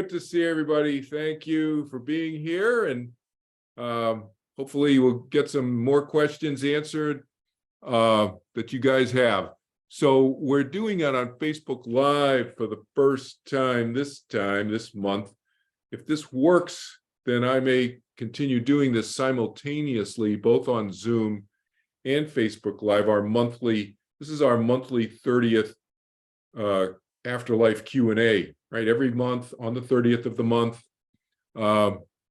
Good to see everybody. Thank you for being here, and hopefully we'll get some more questions answered that you guys have. So we're doing it on Facebook Live for the first time this month. If this works, then I may continue doing this simultaneously, both on Zoom and Facebook Live. This is our monthly 30th Afterlife Q&A, right? Every month on the 30th of the month,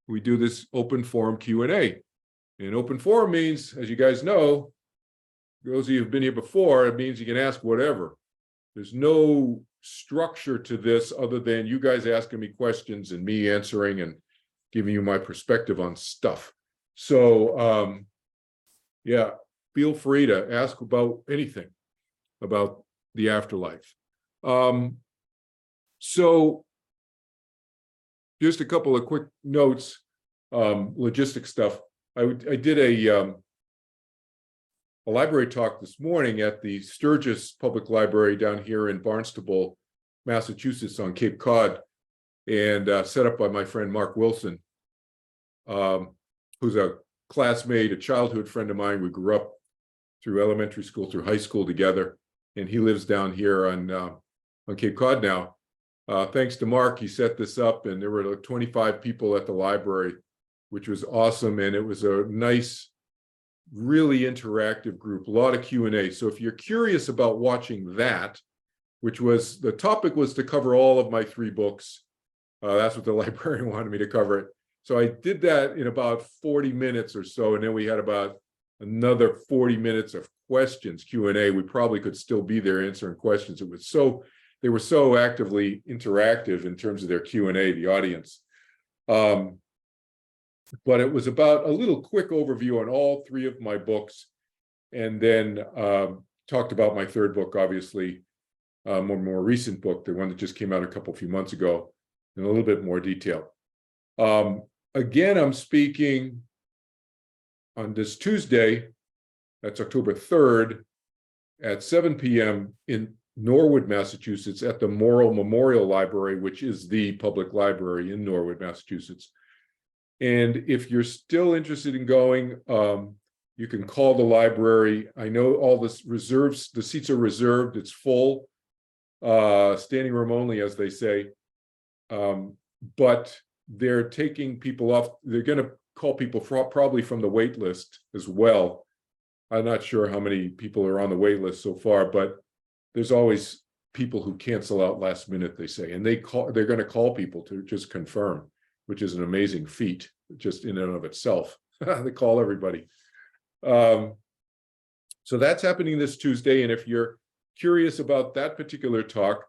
we do this open forum Q&A. And open forum means, as you guys know, those of you who've been here before, it means you can ask whatever. There's no structure to this other than you guys asking me questions and me answering and giving you my perspective on stuff. So, yeah, feel free to ask about anything about the afterlife. So just a couple of quick notes, logistic stuff. I did a library talk this morning at the Sturgis Public Library down here in Barnstable, Massachusetts on Cape Cod, and set up by my friend Mark Wilson, who's a classmate, a childhood friend of mine. We grew up through elementary school, through high school together, and he lives down here on Cape Cod now. Thanks to Mark, he set this up, and there were like 25 people at the library, which was awesome, and it was a nice, really interactive group, a lot of Q&A. So if you're curious about watching that, which was, the topic was to cover all of my 3 books. That's what the librarian wanted me to cover it. So I did that in about 40 minutes or so, and then we had about another 40 minutes of questions, Q&A. We probably could still be there answering questions. They were so actively interactive in terms of their Q&A, the audience. But it was about a little quick overview on all 3 of my books, and then talked about my 3rd book, obviously, more recent book, the one that just came out a few months ago, in a little bit more detail. Again, I'm speaking on this Tuesday, that's October 3rd, at 7 p.m. in Norwood, Massachusetts, at the Morrill Memorial Library, which is the public library in Norwood, Massachusetts. And if you're still interested in going, you can call the library. I know all the seats are reserved, it's full, standing room only, as they say. But they're taking people off. They're going to call people probably from the wait list as well. I'm not sure how many people are on the wait list so far, but there's always people who cancel out last minute, they say, and they're going to call people to just confirm, which is an amazing feat just in and of itself. They call everybody. So that's happening this Tuesday. And if you're curious about that particular talk,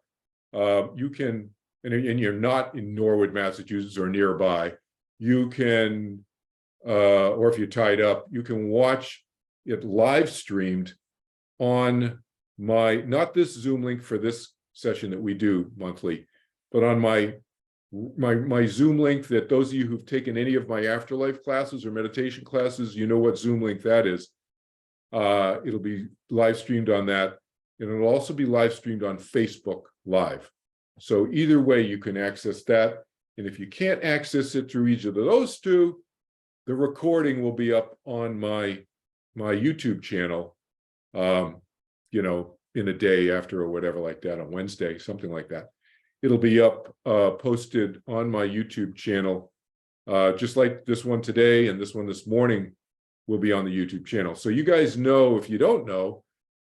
you can, and you're not in Norwood, Massachusetts or nearby, you can, or if you're tied up, you can watch it live streamed on not this Zoom link for this session that we do monthly, but on my Zoom link that those of you who've taken any of my afterlife classes or meditation classes, you know what Zoom link that is. It'll be live streamed on that, and it'll also be live streamed on Facebook Live. So either way, you can access that. And if you can't access it through each of those 2, the recording will be up on my YouTube channel, in a day after or whatever like that, on Wednesday, something like that. It'll be up, posted on my YouTube channel, just like this one today and this one this morning will be on the YouTube channel. So you guys know, if you don't know,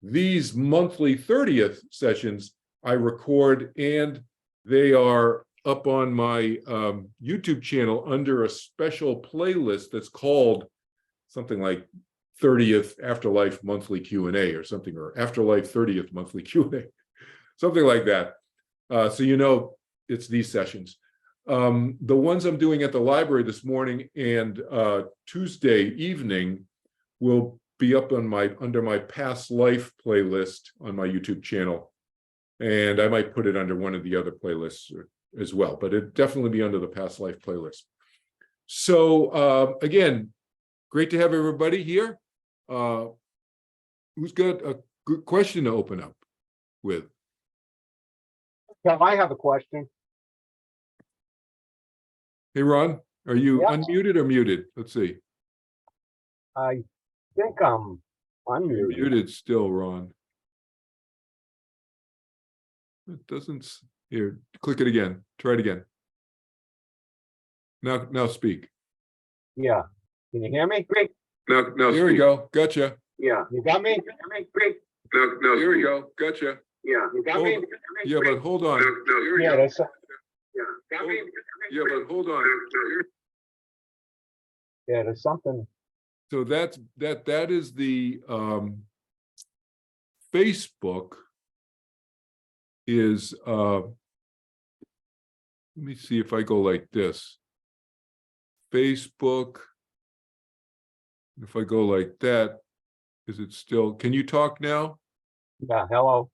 these monthly 30th sessions I record, and they are up on my YouTube channel under a special playlist that's called something like 30th Afterlife Monthly Q&A or something, or Afterlife 30th Monthly Q&A, something like that. So it's these sessions. The ones I'm doing at the library this morning and Tuesday evening will be up on under my past life playlist on my YouTube channel, and I might put it under one of the other playlists as well, but it'd definitely be under the past life playlist. So again, great to have everybody here. Who's got a good question to open up with? Yeah, I have a question. Hey, Ron, are you Yeah. unmuted or muted? Let's see. I think I'm You're unmuted. muted still, Ron. It doesn't. Here, click it again. Try it again. Now speak. Yeah. Can you hear me? Great. Now. Here we go. Gotcha. Yeah. You got me? Great. No. Here we go. Gotcha. Yeah. You got me? Yeah, but hold on. Yeah, that's Yeah, but hold on. yeah, there's something. So that is the Facebook is let me see if I go like this. Facebook, if I go like that, is it still, can you talk now? Yeah, hello.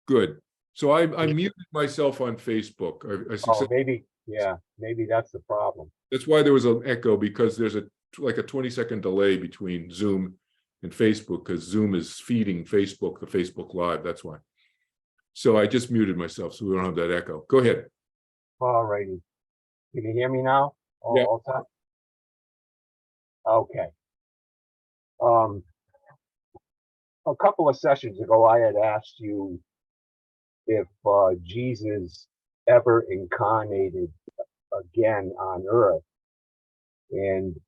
Good. So I muted myself on Facebook. Oh, maybe, yeah, maybe that's the problem. That's why there was an echo, because there's like a 20-second delay between Zoom and Facebook, because Zoom is feeding Facebook, the Facebook Live. That's why. So I just muted myself so we don't have that echo. Go ahead. All righty. Can you hear me now? Yeah. All set? Okay. A couple of sessions ago, I had asked you if Jesus ever incarnated again on Earth, and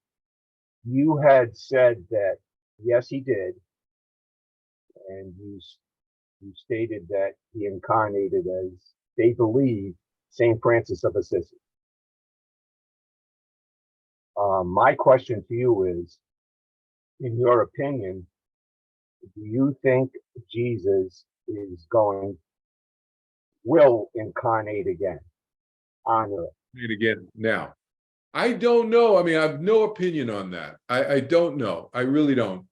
you had said that yes, he did, and you stated that he incarnated as they believe Saint Francis of Assisi. My question to you is, in your opinion, do you think Jesus will incarnate again on Earth? Read again now. I don't know. I mean, I have no opinion on that. I don't know. I really don't.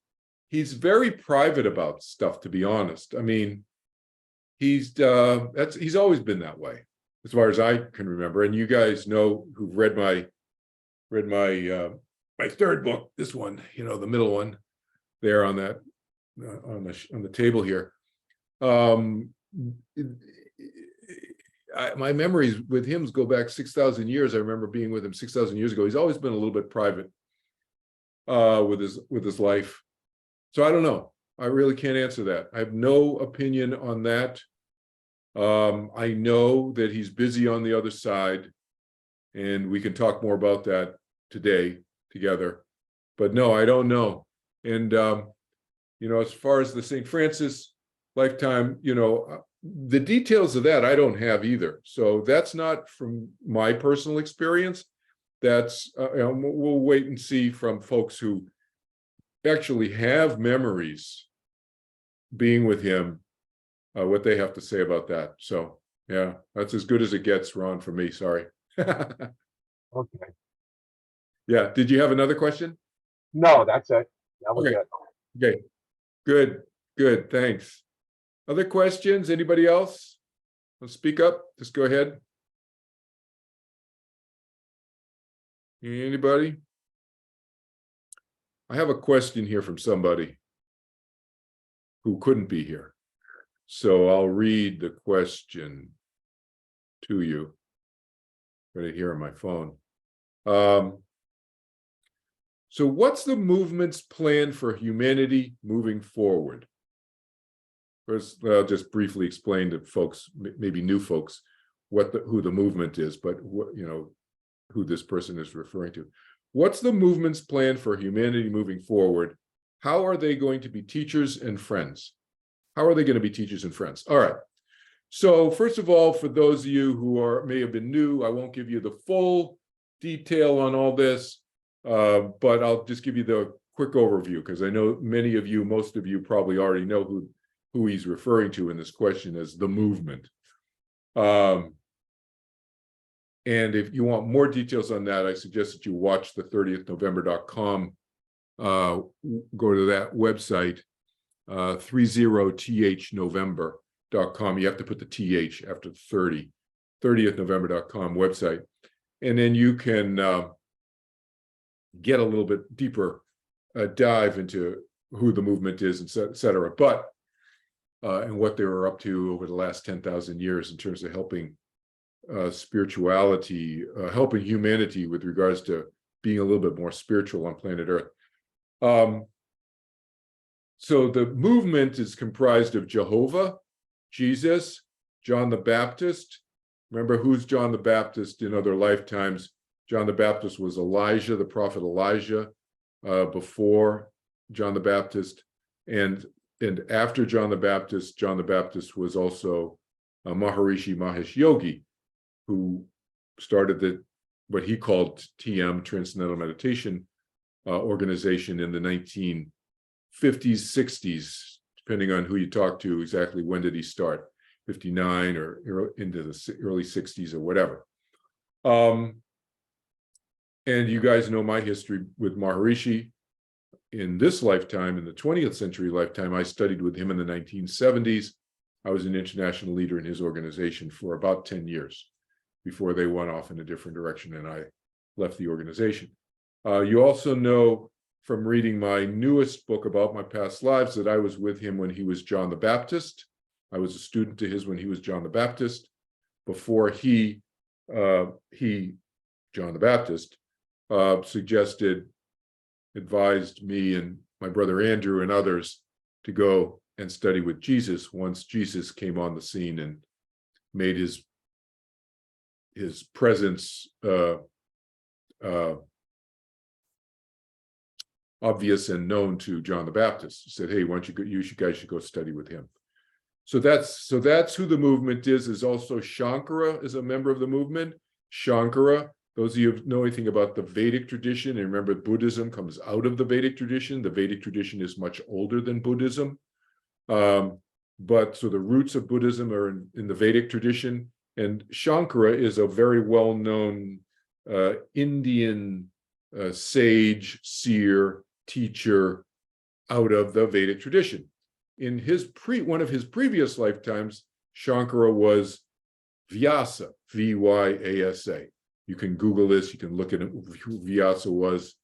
He's very private about stuff, to be honest. I mean, he's always been that way, as far as I can remember. And you guys know, who've read my third book, this one, the middle one, there on that on the table here. My memories with him go back 6,000 years. I remember being with him 6,000 years ago. He's always been a little bit private with his life. So I don't know. I really can't answer that. I have no opinion on that. I know that he's busy on the other side, and we can talk more about that today together. But no, I don't know. And as far as the St. Francis lifetime, the details of that I don't have either. So that's not from my personal experience. That's we'll wait and see from folks who actually have memories being with him, what they have to say about that. So yeah, that's as good as it gets, Ron, for me. Sorry. Okay. Yeah. Did you have another question? No, that's it. That was Okay. it. Okay. Good. Thanks. Other questions? Anybody else? Let's speak up. Just go ahead. Anybody? I have a question here from somebody who couldn't be here. So I'll read the question to you. Got it here on my phone. So what's the movement's plan for humanity moving forward? First, I'll just briefly explain to folks, maybe new folks, who the movement is, but who this person is referring to. What's the movement's plan for humanity moving forward? How are they going to be teachers and friends? How are they going to be teachers and friends? All right. So first of all, for those of you who may have been new, I won't give you the full detail on all this, but I'll just give you the quick overview, because I know many of you, most of you probably already know who he's referring to in this question as the movement. And if you want more details on that, I suggest that you watch the 30thnovember.com. Go to that website, 30thnovember.com. You have to put the TH after 30, 30thnovember.com website. And then you can get a little bit deeper dive into who the movement is, et cetera. But and what they were up to over the last 10,000 years in terms of helping spirituality, helping humanity with regards to being a little bit more spiritual on planet Earth. So the movement is comprised of Jehovah, Jesus, John the Baptist. Remember, who's John the Baptist in other lifetimes? John the Baptist was Elijah, the prophet Elijah, before John the Baptist. And after John the Baptist was also Maharishi Mahesh Yogi, who started what he called TM, Transcendental Meditation organization, in the 1950s, 60s, depending on who you talk to, exactly when did he start, 59 or into the early 60s or whatever. And you guys know my history with Maharishi. In this lifetime, in the 20th century lifetime, I studied with him in the 1970s. I was an international leader in his organization for about 10 years before they went off in a different direction and I left the organization. You also know from reading my newest book about my past lives that I was with him when he was John the Baptist. I was a student to his when he was John the Baptist, before John the Baptist, advised me and my brother Andrew and others to go and study with Jesus once Jesus came on the scene and made his presence obvious and known to John the Baptist. He said, "Hey, why don't you guys should go study with him." So that's who the movement is. Is also Shankara is a member of the movement. Shankara, those of you who know anything about the Vedic tradition, and remember Buddhism comes out of the Vedic tradition. The Vedic tradition is much older than Buddhism. But so the roots of Buddhism are in the Vedic tradition. And Shankara is a very well-known Indian sage, seer, teacher out of the Vedic tradition. In one of his previous lifetimes, Shankara was Vyasa, Vyasa. You can Google this. You can look at who Vyasa was.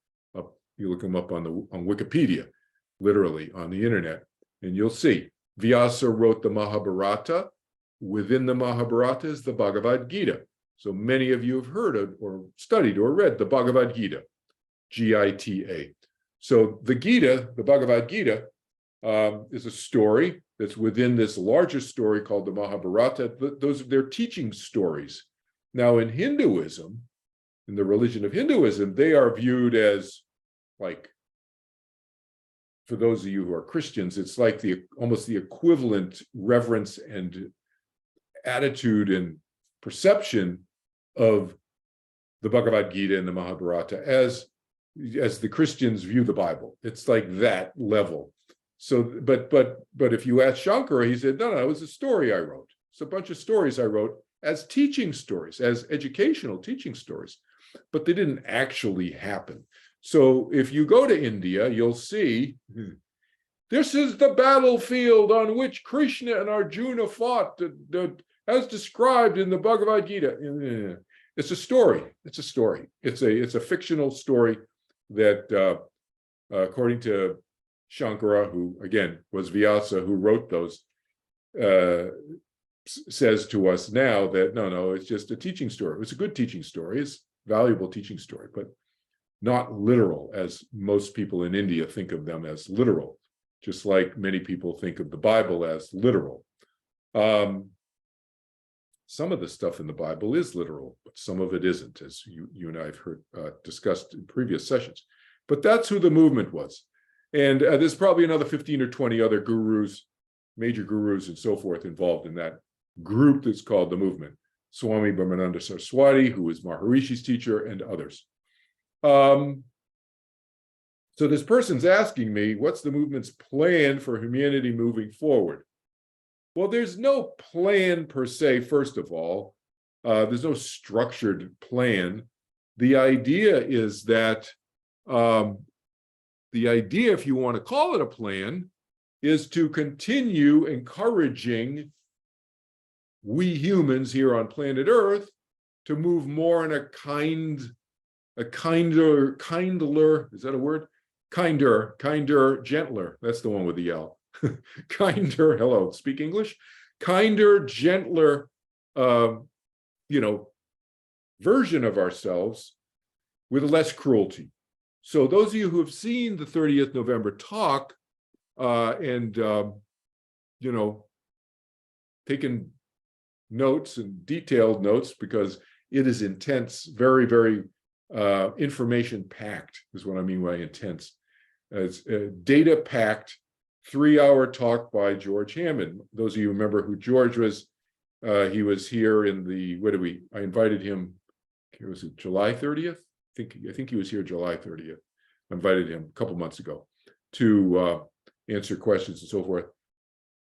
You look him up on Wikipedia, literally on the internet, and you'll see Vyasa wrote the Mahabharata. Within the Mahabharata is the Bhagavad Gita. So many of you have heard of or studied or read the Bhagavad Gita, Gita. So the Gita, the Bhagavad Gita, is a story that's within this larger story called the Mahabharata. They're teaching stories. Now in Hinduism, in the religion of Hinduism, they are viewed as like, for those of you who are Christians, it's like almost the equivalent reverence and attitude and perception of the Bhagavad Gita and the Mahabharata as the Christians view the Bible. It's like that level. So, but if you ask Shankara, he said, no, it was a story I wrote. It's a bunch of stories I wrote as teaching stories, as educational teaching stories, but they didn't actually happen. So if you go to India, you'll see, this is the battlefield on which Krishna and Arjuna fought, as described in the Bhagavad Gita. It's a story. It's a story. It's a fictional story that, according to Shankara, who again was Vyasa, who wrote those, says to us now that no, it's just a teaching story. It's a good teaching story. It's a valuable teaching story, but not literal, as most people in India think of them as literal, just like many people think of the Bible as literal. Some of the stuff in the Bible is literal, but some of it isn't, as you and I have heard discussed in previous sessions. But that's who the movement was. And there's probably another 15 or 20 other gurus, major gurus and so forth involved in that group that's called the movement. Swami Brahmananda Saraswati, who is Maharishi's teacher, and others. So this person's asking me, what's the movement's plan for humanity moving forward? Well, there's no plan per se, first of all. There's no structured plan. The idea is that, if you want to call it a plan, is to continue encouraging we humans here on planet Earth to move more in a kinder, is that a word? Kinder, gentler. That's the one with the L. Kinder, hello, speak English? Kinder, gentler version of ourselves with less cruelty. So those of you who have seen the 30th November talk and taken notes and detailed notes, because it is intense, very, very information packed is what I mean by intense. It's a data packed 3-hour talk by George Hammond. Those of you remember who George was, he was here in the, I invited him, was it July 30th? I think he was here July 30th. I invited him a couple months ago to answer questions and so forth.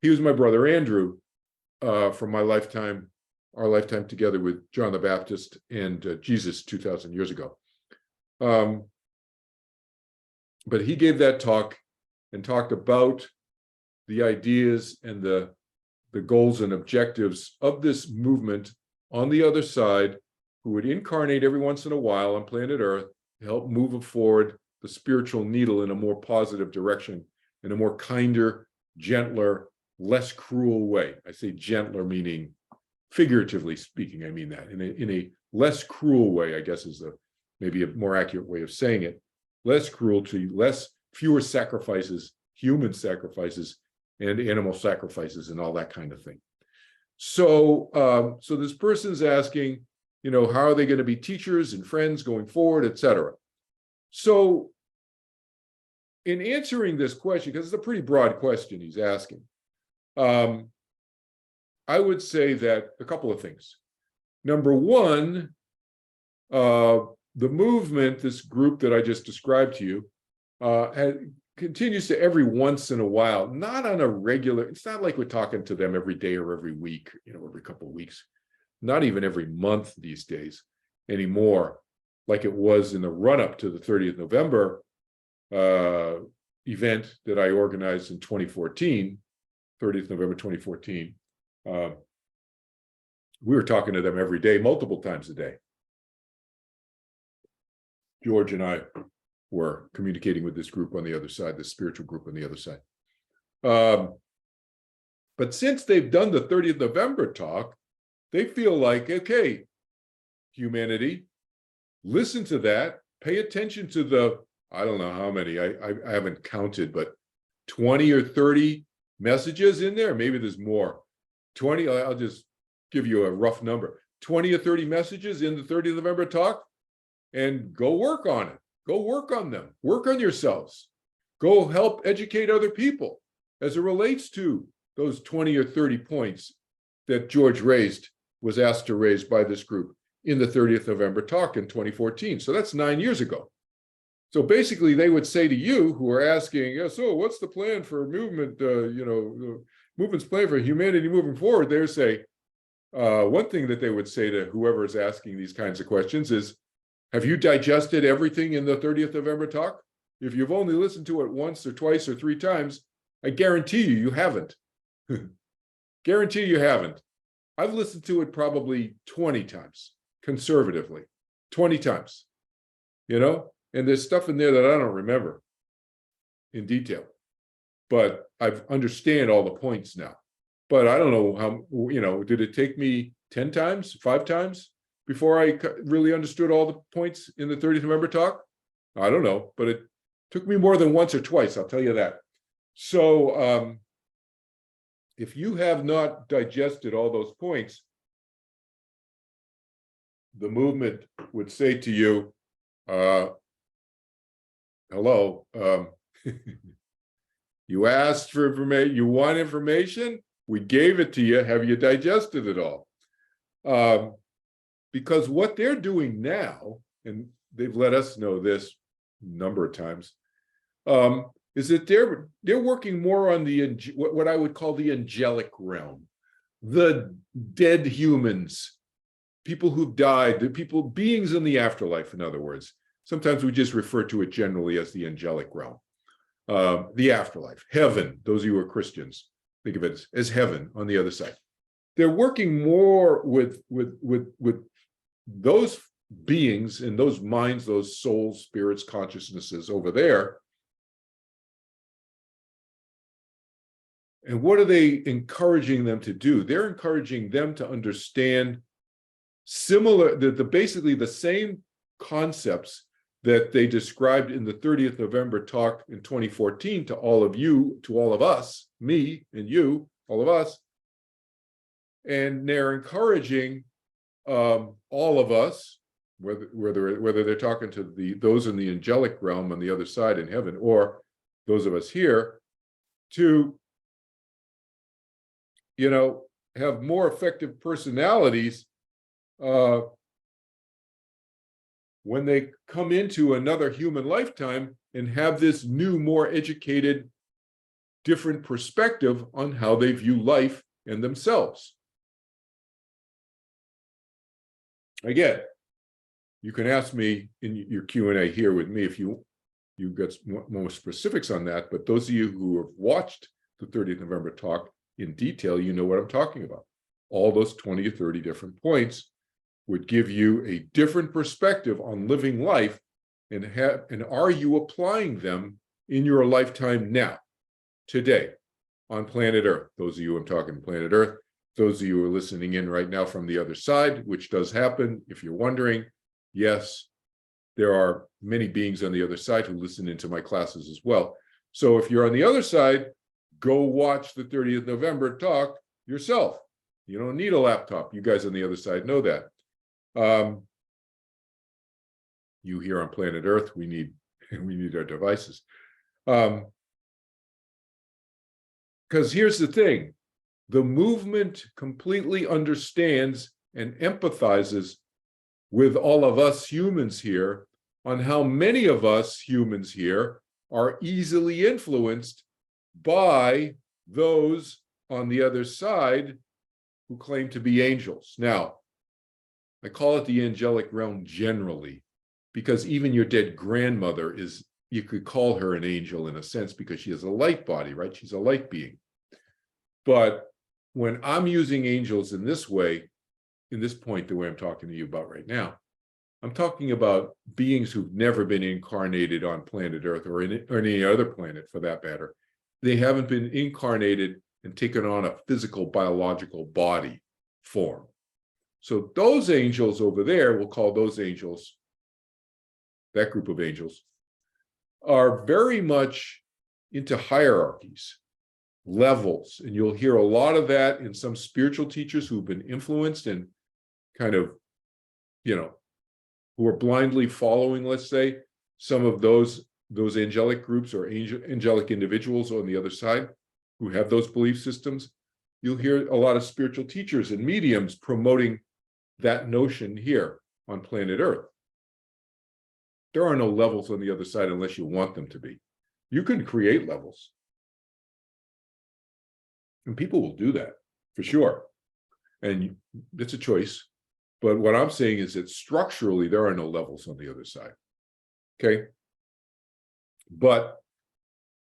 He was my brother Andrew from our lifetime together with John the Baptist and Jesus 2,000 years ago. But he gave that talk and talked about the ideas and the goals and objectives of this movement on the other side, who would incarnate every once in a while on planet Earth to help move forward the spiritual needle in a more positive direction, in a more kinder, gentler, less cruel way. I say gentler, meaning figuratively speaking, I mean that in a less cruel way, I guess is maybe a more accurate way of saying it. Less cruelty, fewer sacrifices, human sacrifices, and animal sacrifices, and all that kind of thing. So, so this person's asking, how are they going to be teachers and friends going forward, etc. So, in answering this question, because it's a pretty broad question he's asking, I would say that a couple of things. Number one, the movement, this group that I just described to you, continues to every once in a while, not on a regular, it's not like we're talking to them every day or every week, every couple of weeks, not even every month these days anymore, like it was in the run-up to the 30th November event that I organized in 2014, 30th November 2014. We were talking to them every day, multiple times a day. George and I were communicating with this group on the other side, this spiritual group on the other side. But since they've done the 30th November talk, they feel like, okay, humanity, listen to that, pay attention to the, I don't know how many, I haven't counted, but 20 or 30 messages in there. Maybe there's more. 20, I'll just give you a rough number. 20 or 30 messages in the 30th November talk, and go work on it. Go work on them. Work on yourselves. Go help educate other people as it relates to those 20 or 30 points that George was asked to raise by this group in the 30th November talk in 2014. So that's 9 years ago. So basically, they would say to you who are asking, yeah, so what's the plan for movement, the movement's plan for humanity moving forward? They say, one thing that they would say to whoever is asking these kinds of questions is, have you digested everything in the 30th November talk? If you've only listened to it once or twice or 3 times, I guarantee you haven't. Guarantee you haven't. I've listened to it probably 20 times, conservatively, 20 times, and there's stuff in there that I don't remember in detail, but I understand all the points now. But I don't know how, did it take me 10 times, 5 times before I really understood all the points in the 30th November talk? I don't know, but it took me more than once or twice, I'll tell you that. So if you have not digested all those points, the movement would say to you, hello, you asked for information, you want information? We gave it to you. Have you digested it all? Because what they're doing now, and they've let us know this a number of times, is that they're working more on the what I would call the angelic realm, the dead humans, people who've died, the beings in the afterlife, in other words. Sometimes we just refer to it generally as the angelic realm, the afterlife, heaven. Those of you who are Christians, think of it as heaven on the other side. They're working more with those beings and those minds, those souls, spirits, consciousnesses over there. And what are they encouraging them to do? They're encouraging them to understand similar, basically the same concepts that they described in the 30th November talk in 2014 to all of you, to all of us, me and you, all of us. And they're encouraging all of us, whether they're talking to those in the angelic realm on the other side in heaven, or those of us here, to, have more effective personalities when they come into another human lifetime and have this new, more educated, different perspective on how they view life and themselves. Again, you can ask me in your Q&A here with me if you got more specifics on that, but those of you who have watched the 30th November talk in detail, you know what I'm talking about. All those 20 or 30 different points would give you a different perspective on living life, and are you applying them in your lifetime now, today, on planet Earth? Those of you I'm talking planet Earth, those of you who are listening in right now from the other side, which does happen, if you're wondering, yes, there are many beings on the other side who listen into my classes as well. So if you're on the other side, go watch the 30th November talk yourself. You don't need a laptop. You guys on the other side know that. You here on planet Earth, we need our devices. Because here's the thing, the movement completely understands and empathizes with all of us humans here on how many of us humans here are easily influenced by those on the other side who claim to be angels. Now, I call it the angelic realm generally, because even your dead grandmother you could call her an angel in a sense, because she has a light body, right? She's a light being. But when I'm using angels in this way, in this point, the way I'm talking to you about right now, I'm talking about beings who've never been incarnated on planet Earth or any other planet for that matter. They haven't been incarnated and taken on a physical, biological body form. So those angels over there, we'll call those angels, that group of angels, are very much into hierarchies, levels. And you'll hear a lot of that in some spiritual teachers who've been influenced and kind of, who are blindly following, let's say, some of those angelic groups or angelic individuals on the other side who have those belief systems. You'll hear a lot of spiritual teachers and mediums promoting that notion here on planet Earth. There are no levels on the other side unless you want them to be. You can create levels. And people will do that, for sure. And it's a choice. But what I'm saying is that structurally, there are no levels on the other side. Okay? But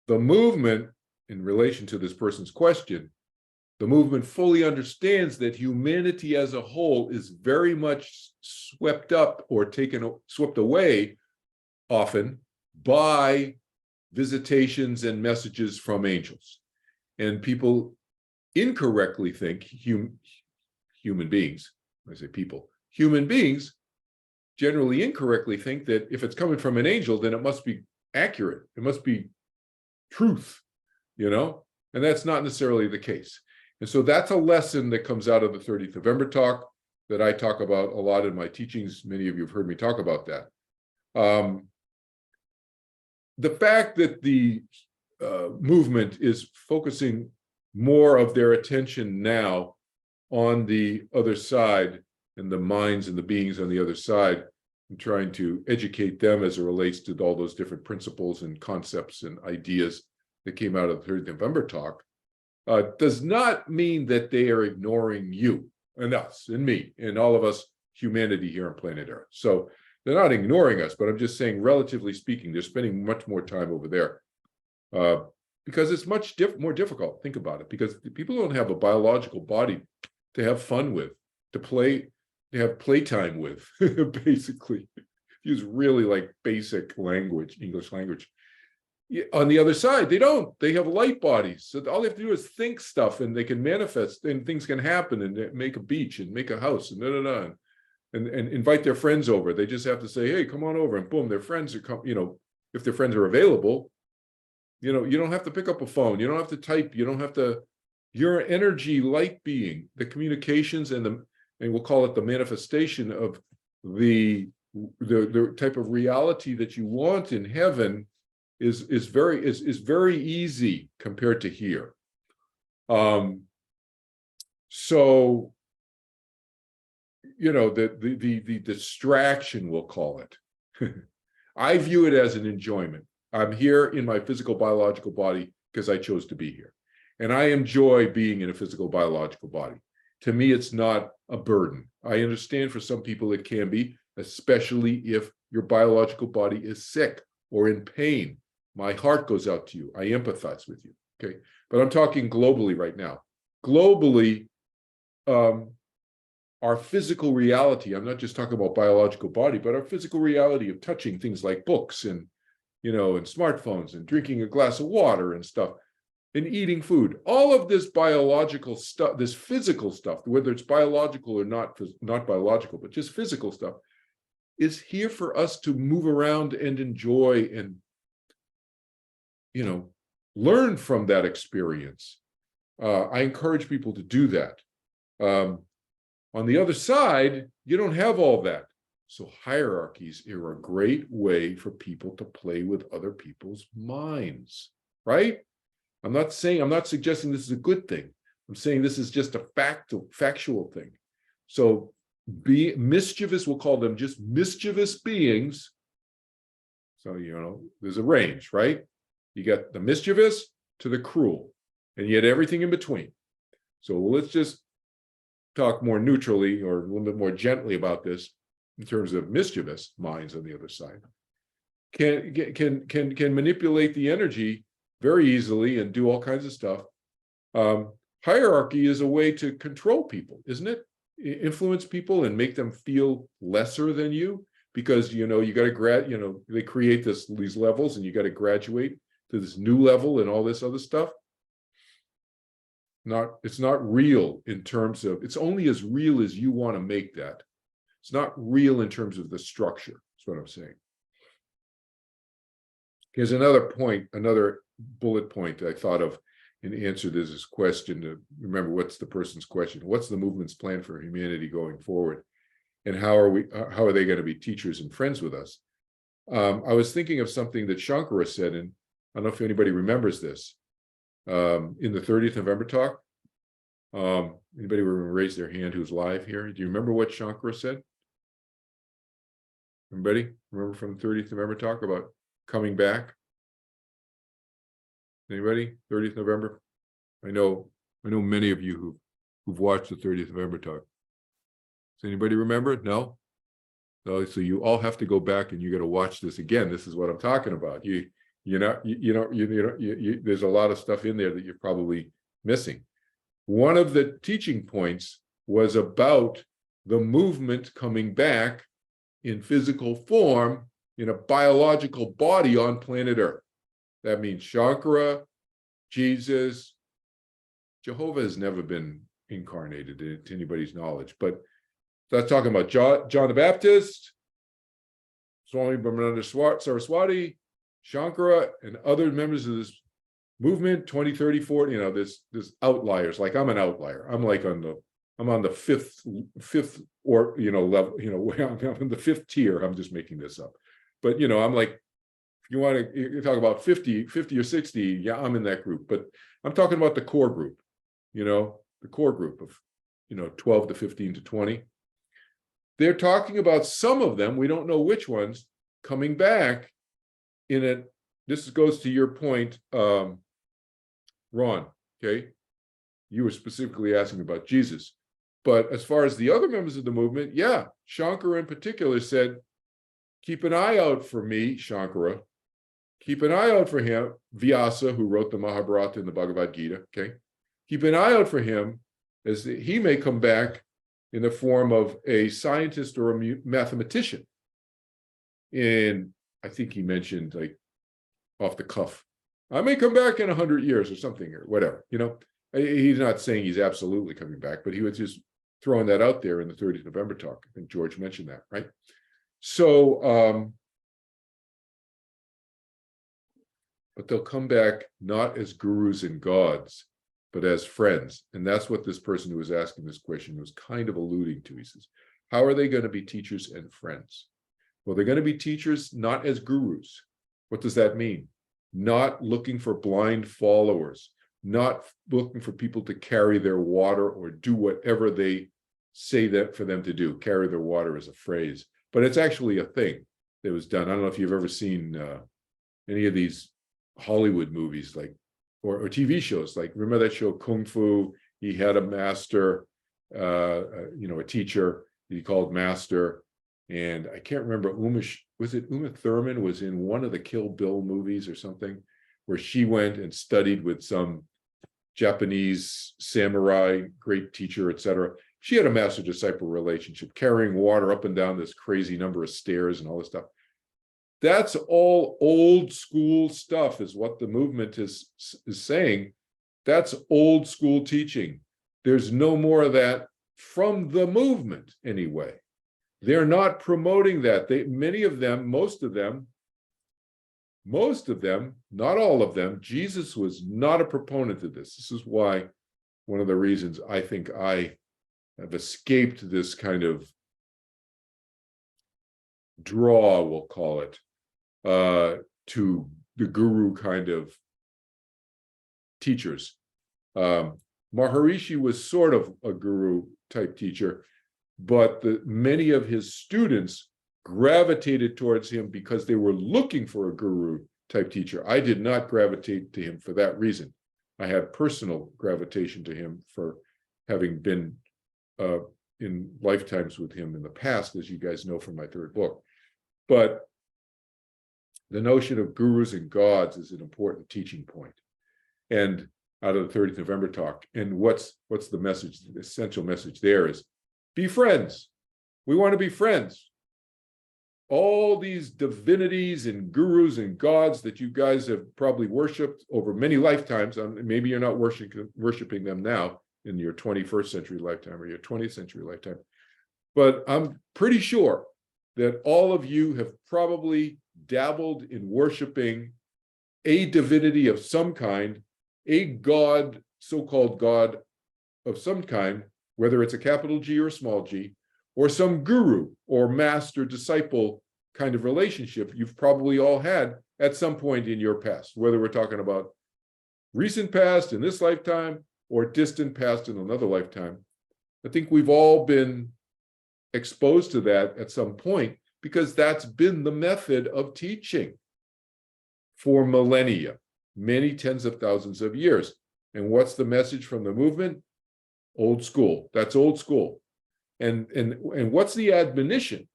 the movement, in relation to this person's question, the movement fully understands that humanity as a whole is very much swept up or swept away often by visitations and messages from angels. And people incorrectly think human beings, I say people, human beings generally incorrectly think that if it's coming from an angel, then it must be accurate. It must be truth, and that's not necessarily the case. And so that's a lesson that comes out of the 30th November talk that I talk about a lot in my teachings. Many of you have heard me talk about that. The fact that the movement is focusing more of their attention now on the other side and the minds and the beings on the other side, and trying to educate them as it relates to all those different principles and concepts and ideas that came out of the 30th November talk, does not mean that they are ignoring you and us and me and all of us humanity here on planet Earth. So they're not ignoring us, but I'm just saying, relatively speaking, they're spending much more time over there because it's much more difficult. Think about it, because people don't have a biological body to have fun with, to have playtime with, basically. Use really like basic language, English language. On the other side, they don't. They have light bodies. So all they have to do is think stuff, and they can manifest, and things can happen, and make a beach and make a house, and and invite their friends over. They just have to say, hey, come on over, and boom, their friends are if their friends are available, you don't have to pick up a phone, you don't have to type, you don't have to. You're an energy light being. The communications and we'll call it the manifestation of the type of reality that you want in heaven is very easy compared to here. So the distraction, we'll call it. I view it as an enjoyment. I'm here in my physical biological body because I chose to be here. And I enjoy being in a physical biological body. To me, it's not a burden. I understand for some people it can be, especially if your biological body is sick or in pain. My heart goes out to you. I empathize with you. Okay. But I'm talking globally right now. Globally, our physical reality, I'm not just talking about biological body, but our physical reality of touching things like books and smartphones and drinking a glass of water and stuff and eating food, all of this biological stuff, this physical stuff, whether it's biological or not biological, but just physical stuff, is here for us to move around and enjoy and learn from that experience. I encourage people to do that. On the other side, you don't have all that. So hierarchies are a great way for people to play with other people's minds, right? I'm not suggesting this is a good thing. I'm saying this is just a factual thing. So be mischievous, we'll call them just mischievous beings. So, there's a range, right? You got the mischievous to the cruel, and yet everything in between. So let's just talk more neutrally or a little bit more gently about this in terms of mischievous minds on the other side. Can manipulate the energy very easily and do all kinds of stuff. Hierarchy is a way to control people, isn't it? Influence people and make them feel lesser than you because, you got to they create these levels and you got to graduate to this new level and all this other stuff. It's not real in terms of, it's only as real as you want to make that. It's not real in terms of the structure, that's what I'm saying. Here's another bullet point I thought of in answer to this question. To remember, what's the person's question? What's the movement's plan for humanity going forward? And how are they going to be teachers and friends with us? I was thinking of something that Shankara said, and I don't know if anybody remembers this, in the 30th November talk. Anybody raise their hand who's live here? Do you remember what Shankara said? Anybody remember from the 30th November talk about coming back? Anybody? 30th November? I know many of you who've watched the 30th November talk. Does anybody remember? No? No, so you all have to go back and you got to watch this again. This is what I'm talking about. There's a lot of stuff in there that you're probably missing. One of the teaching points was about the movement coming back in physical form in a biological body on planet Earth. That means Shankara, Jesus, Jehovah has never been incarnated to anybody's knowledge, but that's talking about John the Baptist, Swami Brahmananda Saraswati, Shankara, and other members of this movement, 20, 30, 40, there's outliers. Like I'm an outlier. I'm like I'm on the fifth or, level, I'm on the fifth tier. I'm just making this up. But, I'm like, if you want to talk about 50 or 60, yeah, I'm in that group. But I'm talking about the core group, the core group of, 12 to 15 to 20. They're talking about some of them, we don't know which ones, coming back in it. This goes to your point, Ron, okay? You were specifically asking about Jesus. But as far as the other members of the movement, yeah, Shankara in particular said, keep an eye out for me, Shankara. Keep an eye out for him, Vyasa, who wrote the Mahabharata and the Bhagavad Gita, okay? Keep an eye out for him as he may come back in the form of a scientist or a mathematician. And I think he mentioned, like, off the cuff, I may come back in 100 years or something or whatever, He's not saying he's absolutely coming back, but he was just throwing that out there in the 30th November talk. I think George mentioned that, right? So, but they'll come back not as gurus and gods, but as friends. And that's what this person who was asking this question was kind of alluding to. He says, how are they going to be teachers and friends? Well, they're going to be teachers not as gurus. What does that mean? Not looking for blind followers, not looking for people to carry their water or do whatever they say that for them to do. Carry their water is a phrase, but it's actually a thing that was done. I don't know if you've ever seen any of these Hollywood movies, like or TV shows. Like, remember that show Kung Fu? He had a master, a teacher he called master, and I can't remember. Uma Thurman was in one of the Kill Bill movies or something, where she went and studied with some Japanese samurai, great teacher, etc. She had a master-disciple relationship, carrying water up and down this crazy number of stairs and all this stuff. That's all old school stuff, is what the movement is saying. That's old school teaching. There's no more of that from the movement anyway. They're not promoting that. Many of them, most of them, not all of them, Jesus was not a proponent of this. This is why, one of the reasons I think I have escaped this kind of draw, we'll call it, to the guru kind of teachers. Maharishi was sort of a guru type teacher, but many of his students gravitated towards him because they were looking for a guru type teacher. I did not gravitate to him for that reason. I had personal gravitation to him for having been in lifetimes with him in the past, as you guys know from my third book. But the notion of gurus and gods is an important teaching point. And out of the 30th November talk, and what's the message? The essential message there is, be friends. We want to be friends. All these divinities and gurus and gods that you guys have probably worshipped over many lifetimes, maybe you're not worshiping them now in your 21st century lifetime or your 20th century lifetime, but I'm pretty sure that all of you have probably dabbled in worshiping a divinity of some kind, a god, so-called god of some kind, whether it's a capital G or a small g, or some guru or master-disciple kind of relationship you've probably all had at some point in your past, whether we're talking about recent past in this lifetime or distant past in another lifetime. I think we've all been exposed to that at some point, because that's been the method of teaching for millennia, many tens of thousands of years. And what's the message from the movement? Old school. That's old school. And what's the admonition?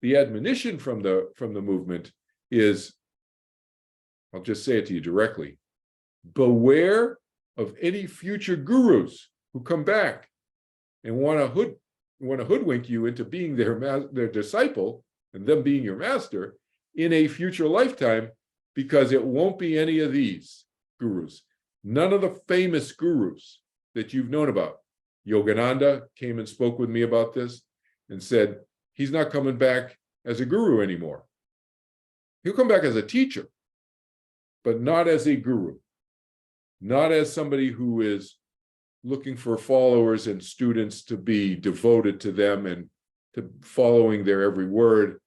The admonition from the movement is, I'll just say it to you directly, beware of any future gurus who come back and want to hoodwink you into being their disciple and them being your master in a future lifetime, because it won't be any of these gurus. None of the famous gurus that you've known about. Yogananda came and spoke with me about this and said, he's not coming back as a guru anymore. He'll come back as a teacher, but not as a guru, not as somebody who is looking for followers and students to be devoted to them and to following their every word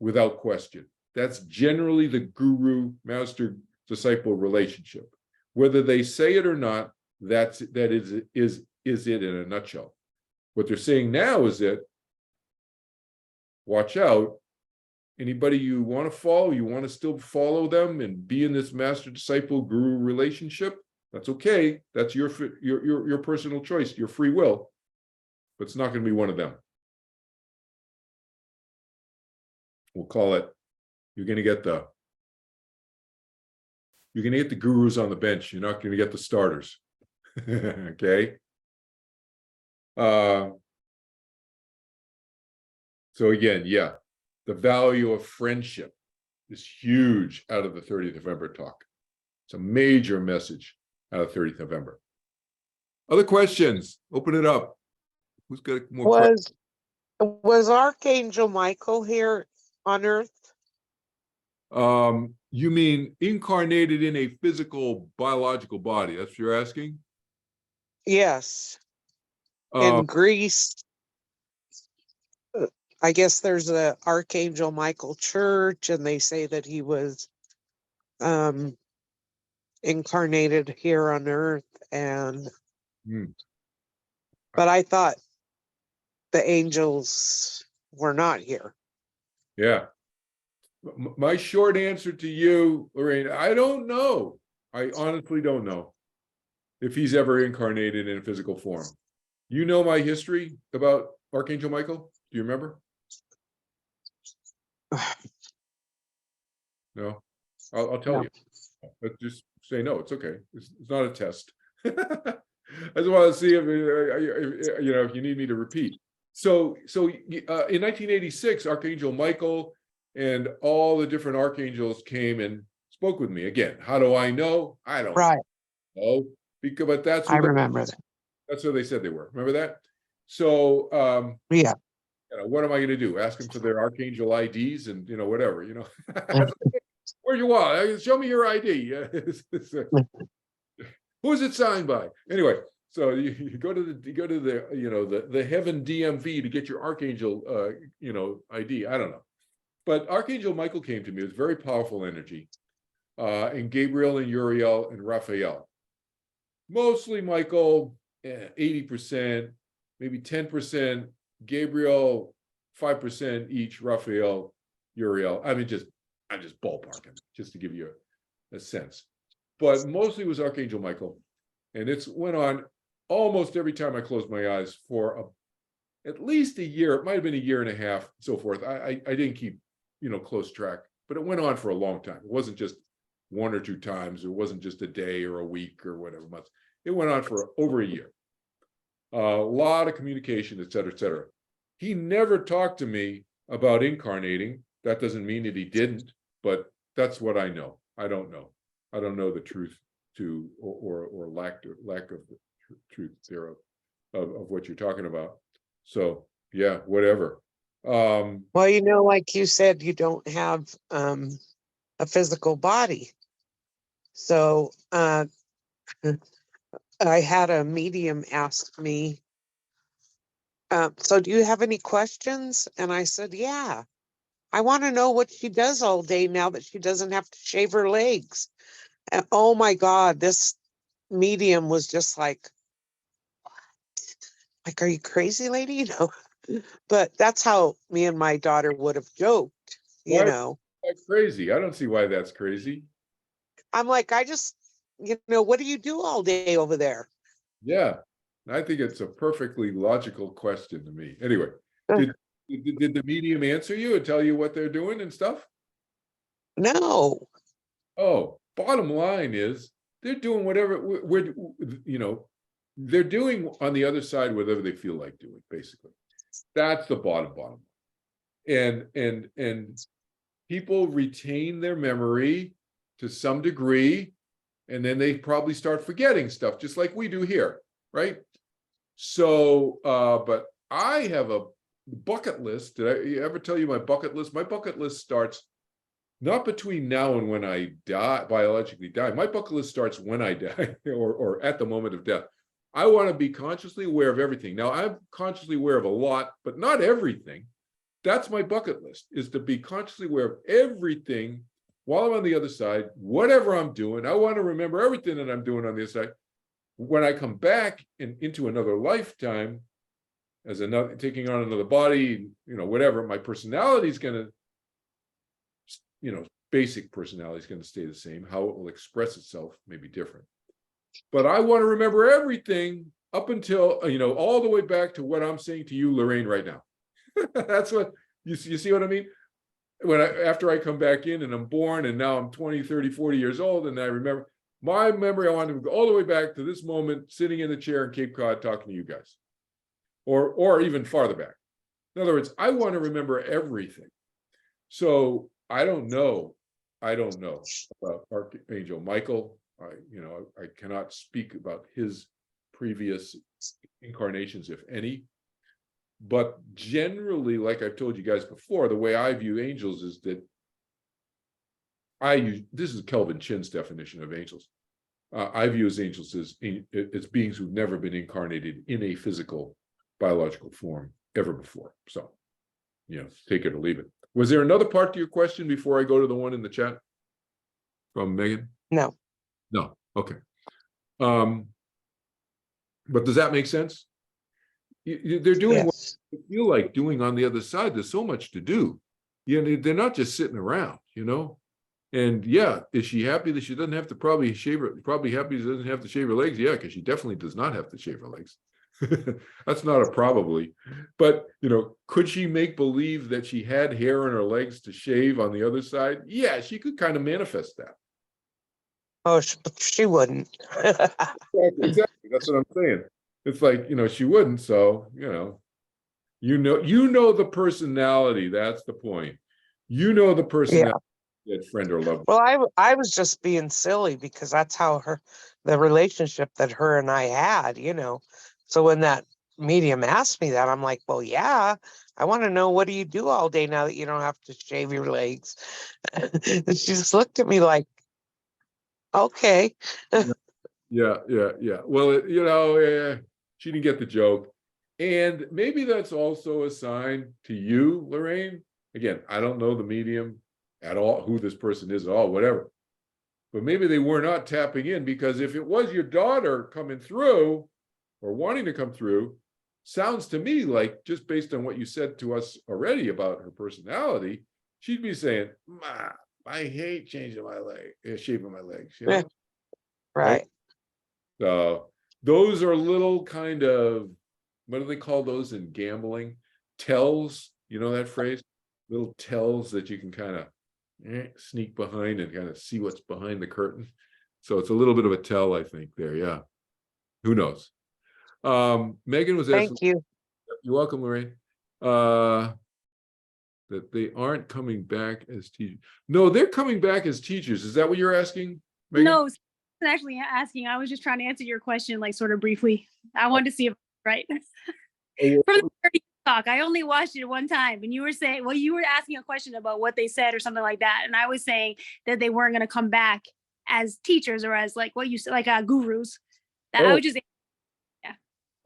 without question. That's generally the guru master disciple relationship. Whether they say it or not, that is it in a nutshell. What they're saying now is that, watch out, anybody you want to follow, you want to still follow them and be in this master disciple guru relationship, that's okay. That's your personal choice, your free will, but it's not going to be one of them. We'll call it, you're going to get the gurus on the bench. You're not going to get the starters. Okay. So again, yeah, the value of friendship is huge out of the 30th November talk. It's a major message out of 30th November. Other questions? Open it up. Who's got more? Was Archangel Michael here on Earth? You mean incarnated in a physical biological body? That's what you're asking? Yes, Um, in Greece. I guess there's a Archangel Michael church, and they say that he was um, incarnated here on Earth. And hmm, but I thought the angels were not here. yeah. My short answer to you, Lorraine, I don't know. I honestly don't know if he's ever incarnated in a physical form. You know my history about Archangel Michael? Do you remember? No? I'll tell No. you. Let's just say no. It's okay. It's not a test. I just want to see if you know if you need me to repeat. So in 1986, Archangel Michael and all the different archangels came and spoke with me again. How do I know? I don't Right. know because but I remember that. that's who they said they were. Remember that? So Yeah. you know, what am I going to do? Ask them for their archangel IDs and you know whatever you know. Where you are? Show me your ID. Who's it signed by? Anyway, so you go to the you know the heaven DMV to get your archangel you know ID. I don't know, but Archangel Michael came to me. It was very powerful energy, and Gabriel and Uriel and Raphael. Mostly Michael, 80%, maybe 10%. Gabriel, 5% each. Raphael, Uriel. I mean, I'm just ballparking, just to give you a sense. But mostly it was Archangel Michael. And it's went on almost every time I closed my eyes for at least a year. It might have been a year and a half, so forth. I didn't keep, you know, close track, but it went on for a long time. It wasn't just one or two times. It wasn't just a day or a week or whatever month. It went on for over a year. A lot of communication, et cetera, et cetera. He never talked to me about incarnating. That doesn't mean that he didn't, but that's what I know. I don't know. I don't know the truth to or lack of the truth thereof of what you're talking about. So yeah, whatever. Well, you know, like you said, you don't have a physical body. So I had a medium ask me, so do you have any questions? And I said, yeah, I want to know what she does all day now that she doesn't have to shave her legs. And oh my God, this medium was just like, are you crazy, lady? You know, but that's how me and my daughter would have joked, you why is know. that crazy? I don't see why that's crazy. I'm like, I just, you know, what do you do all day over there? Yeah, I think it's a perfectly logical question to me. Anyway, did the medium answer you and tell you what they're doing and stuff? No. Oh, bottom line is they're doing whatever we're you know, they're doing on the other side whatever they feel like doing, basically. That's the bottom. And people retain their memory to some degree, and then they probably start forgetting stuff, just like we do here, right? So, but I have a bucket list. Did I ever tell you my bucket list? My bucket list starts not between now and when I die, biologically die. My bucket list starts when I die or at the moment of death. I want to be consciously aware of everything. Now, I'm consciously aware of a lot, but not everything. That's my bucket list, is to be consciously aware of everything while I'm on the other side, whatever I'm doing. I want to remember everything that I'm doing on the other side. When I come back into another lifetime, as another taking on another body, you know, whatever, my personality is going to, you know, basic personality is going to stay the same. How it will express itself may be different. But I want to remember everything up until, you know, all the way back to what I'm saying to you, Lorraine, right now. That's what you see what I mean? After I come back in and I'm born and now I'm 20, 30, 40 years old, and I remember my memory, I want to go all the way back to this moment, sitting in the chair in Cape Cod talking to you guys, or even farther back. In other words, I want to remember everything. So I don't know about Archangel Michael. I cannot speak about his previous incarnations, if any. But generally, like I've told you guys before, the way I view angels is that this is Kelvin Chin's definition of angels. I view as angels as beings who've never been incarnated in a physical, biological form ever before. So, take it or leave it. Was there another part to your question before I go to the one in the chat from Megan? No. No. Okay. But does that make sense? They're doing what Yes. they feel like doing on the other side. There's so much to do. They're not just sitting around, And yeah, is she happy that she doesn't have to probably shave her? Probably happy she doesn't have to shave her legs. Yeah, because she definitely does not have to shave her legs. That's not a probably. But could she make believe that she had hair on her legs to shave on the other side? Yeah, she could kind of manifest that. Oh, she wouldn't. Exactly. That's what I'm saying. It's like, she wouldn't. So, the personality. That's the point. The personality. Yeah. That friend or lover. Well, I was just being silly because that's how the relationship that her and I had, So when that medium asked me that, I'm like, well, yeah, I want to know, what do you do all day now that you don't have to shave your legs? And she just looked at me like, okay. Yeah. Well, she didn't get the joke. And maybe that's also a sign to you, Lorraine. Again, I don't know the medium at all, who this person is at all, whatever. But maybe they were not tapping in, because if it was your daughter coming through or wanting to come through, sounds to me like, just based on what you said to us already about her personality, she'd be saying, "Ma, I hate changing my shaving my legs." Yeah. Right. So those are little kind of, what do they call those in gambling? Tells, that phrase? Little tells that you can kind of sneak behind and kind of see what's behind the curtain. So it's a little bit of a tell, I think, there. Yeah. Who knows? Megan was asking. Thank you. You're welcome, Lorraine. That they aren't coming back as teachers. No, they're coming back as teachers. Is that what you're asking, Megan? No, actually asking. I was just trying to answer your question, like sort of briefly. I wanted to see if right. Oh, For the 30 talk, I only watched it one time, and you were saying, well, you were asking a question about what they said or something like that, and I was saying that they weren't going to come back as teachers or as like what you said, like gurus. That I was just.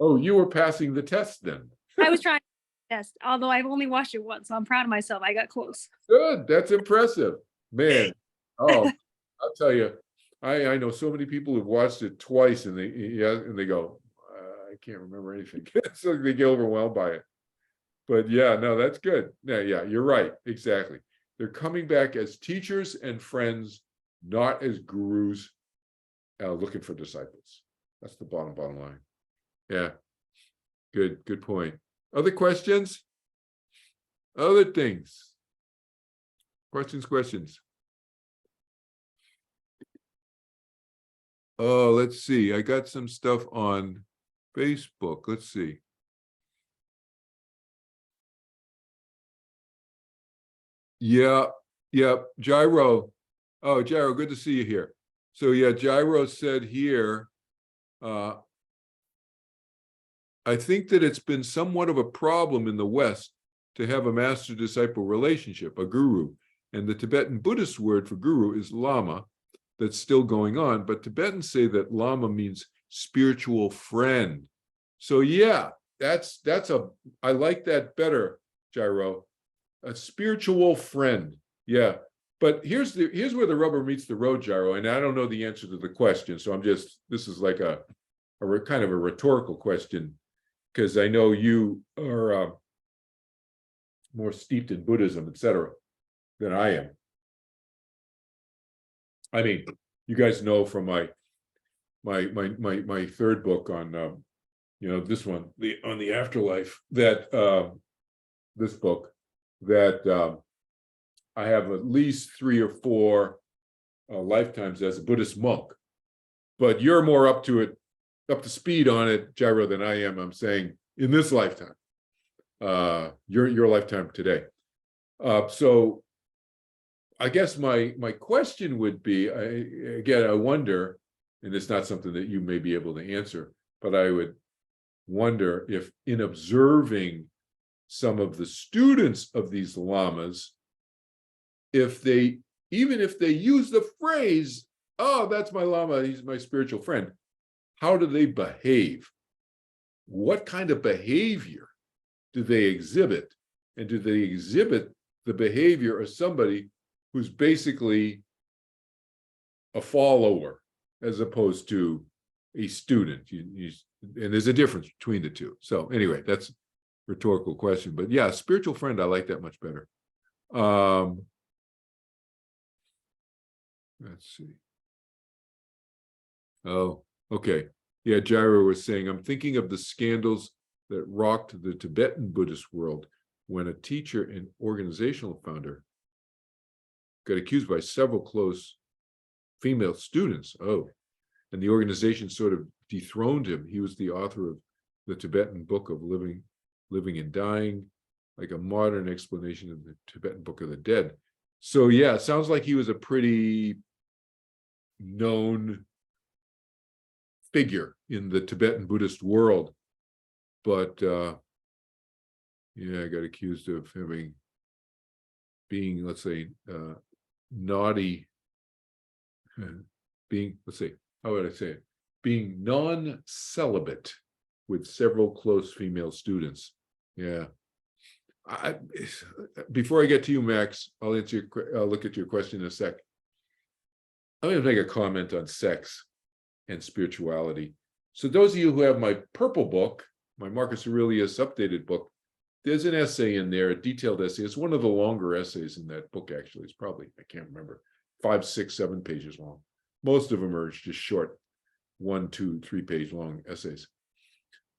Oh, you were passing the test then. I was trying to test, although I've only watched it once, so I'm proud of myself. I got close. Good. That's impressive, man. Oh, I'll tell you, I know so many people who've watched it twice, and they go, I can't remember anything. So they get overwhelmed by it. But yeah, no, that's good. Yeah, you're right. Exactly. They're coming back as teachers and friends, not as gurus looking for disciples. That's the bottom line. Yeah. Good point. Other questions? Other things? Questions? Oh, let's see. I got some stuff on Facebook. Let's see. Yeah. Gyro. Oh, Gyro, good to see you here. So yeah, Gyro said here, I think that it's been somewhat of a problem in the West to have a master-disciple relationship, a guru. And the Tibetan Buddhist word for guru is lama. That's still going on, but Tibetans say that lama means spiritual friend. So yeah, I like that better, Gyro. A spiritual friend. Yeah. But here's where the rubber meets the road, Gyro. And I don't know the answer to the question. So this is like a kind of a rhetorical question, because I know you are more steeped in Buddhism, etc., than I am. I mean, you guys know from my third book on this one, on the afterlife, that this book, that I have at least 3 or 4 lifetimes as a Buddhist monk. But you're more up to speed on it, Gyro, than I am. I'm saying in this lifetime, your lifetime today. So I guess my question would be, I wonder, and it's not something that you may be able to answer, but I would wonder if, in observing some of the students of these lamas, even if they use the phrase, oh, that's my lama, he's my spiritual friend, how do they behave? What kind of behavior do they exhibit? And do they exhibit the behavior of somebody who's basically a follower as opposed to a student? And there's a difference between the two. So anyway, that's a rhetorical question. But yeah, spiritual friend, I like that much better. Let's see. Oh, okay. Yeah, Jairo was saying, I'm thinking of the scandals that rocked the Tibetan Buddhist world when a teacher and organizational founder got accused by several close female students. Oh, and the organization sort of dethroned him. He was the author of the Tibetan Book of Living and Dying, like a modern explanation of the Tibetan Book of the Dead. So yeah, it sounds like he was a pretty known figure in the Tibetan Buddhist world. But yeah, I got accused of being, let's say, naughty, let's say, how would I say it? Being non-celibate with several close female students. Yeah. Before I get to you, Max, I'll look at your question in a sec. I'm going to make a comment on sex and spirituality. So those of you who have my purple book, my Marcus Aurelius updated book, there's an essay in there, a detailed essay. It's one of the longer essays in that book, actually. It's probably, I can't remember, 5, 6, 7 pages long. Most of them are just short, 1, 2, 3 page long essays.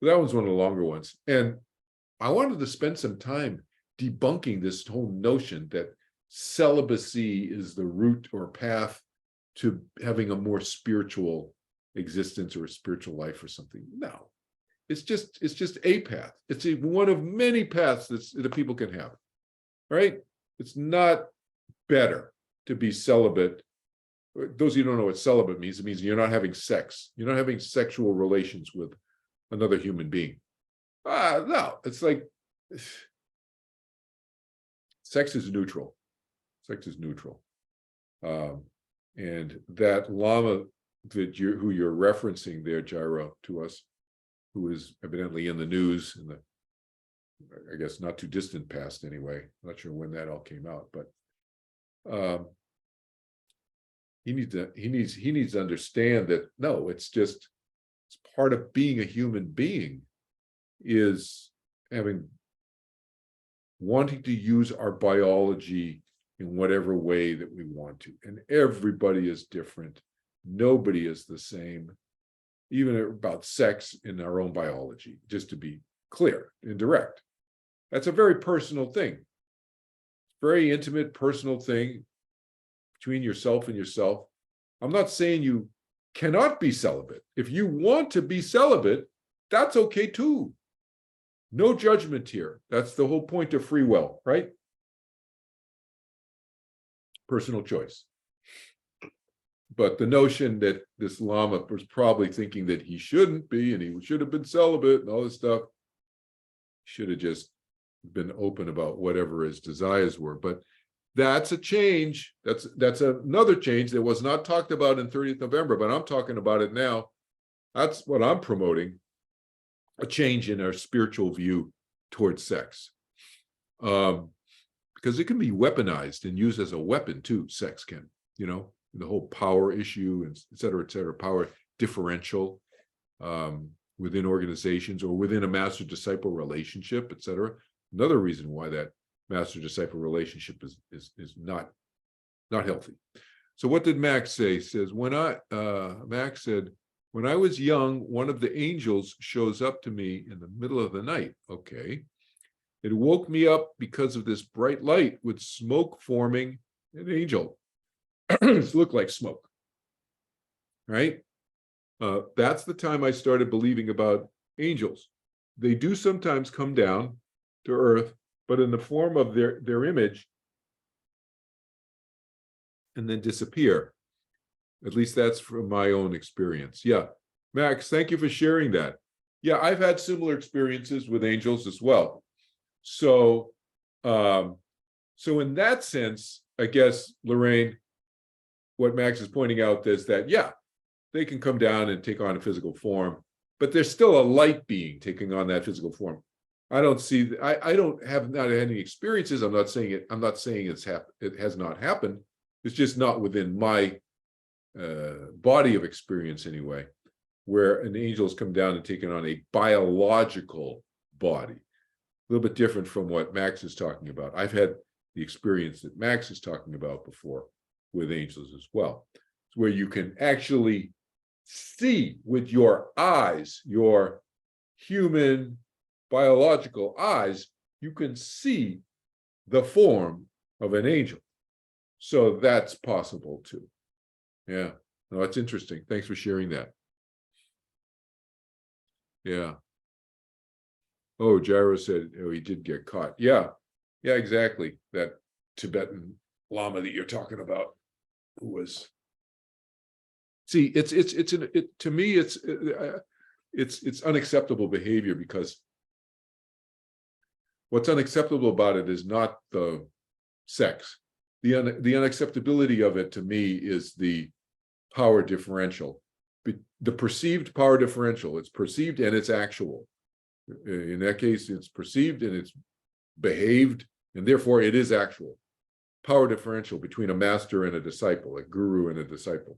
But that one's one of the longer ones. And I wanted to spend some time debunking this whole notion that celibacy is the route or path to having a more spiritual existence or a spiritual life or something. No, it's just a path. It's one of many paths that people can have, right? It's not better to be celibate. Those of you who don't know what celibate means, it means you're not having sex. You're not having sexual relations with another human being. No, it's like sex is neutral. Sex is neutral. And that Lama who you're referencing there, Jairo, to us, who is evidently in the news in the, I guess, not too distant past anyway. I'm not sure when that all came out, but he needs to understand that no, it's part of being a human being is wanting to use our biology in whatever way that we want to. And everybody is different. Nobody is the same, even about sex in our own biology, just to be clear and direct. That's a very personal thing. Very intimate, personal thing between yourself and yourself. I'm not saying you cannot be celibate. If you want to be celibate, that's okay too. No judgment here. That's the whole point of free will, right? Personal choice. But the notion that this Lama was probably thinking that he shouldn't be and he should have been celibate and all this stuff, should have just been open about whatever his desires were. But that's a change. That's another change that was not talked about in 30th November, but I'm talking about it now. That's what I'm promoting, a change in our spiritual view towards sex. Because it can be weaponized and used as a weapon too, sex can, the whole power issue, and et cetera, power differential within organizations or within a master-disciple relationship, et cetera. Another reason why that master-disciple relationship is not healthy. So what did Max say? He says, Max said, when I was young, one of the angels shows up to me in the middle of the night. Okay. It woke me up because of this bright light with smoke forming. An angel. It looked like smoke. Right? That's the time I started believing about angels. They do sometimes come down to earth, but in the form of their image, and then disappear. At least that's from my own experience. Yeah. Max, thank you for sharing that. Yeah, I've had similar experiences with angels as well. So, so in that sense, I guess, Lorraine, what Max is pointing out is that, yeah, they can come down and take on a physical form, but there's still a light being taking on that physical form. I don't see, I don't have not had any experiences. I'm not saying it has not happened. It's just not within my body of experience anyway, where an angel's come down and taken on a biological body. A little bit different from what Max is talking about. I've had the experience that Max is talking about before with angels as well. It's where you can actually see with your eyes, your human biological eyes, you can see the form of an angel. So that's possible too. Yeah, no, that's interesting. Thanks for sharing that. Yeah. Oh, Jairo said, oh, he did get caught. Yeah, yeah, exactly. That Tibetan Lama that you're talking about, who was. See, to me, it's unacceptable behavior, because what's unacceptable about it is not the sex. The unacceptability of it to me is the power differential, the perceived power differential. It's perceived and it's actual. In that case, it's perceived and it's behaved, and therefore it is actual. Power differential between a master and a disciple, a guru and a disciple,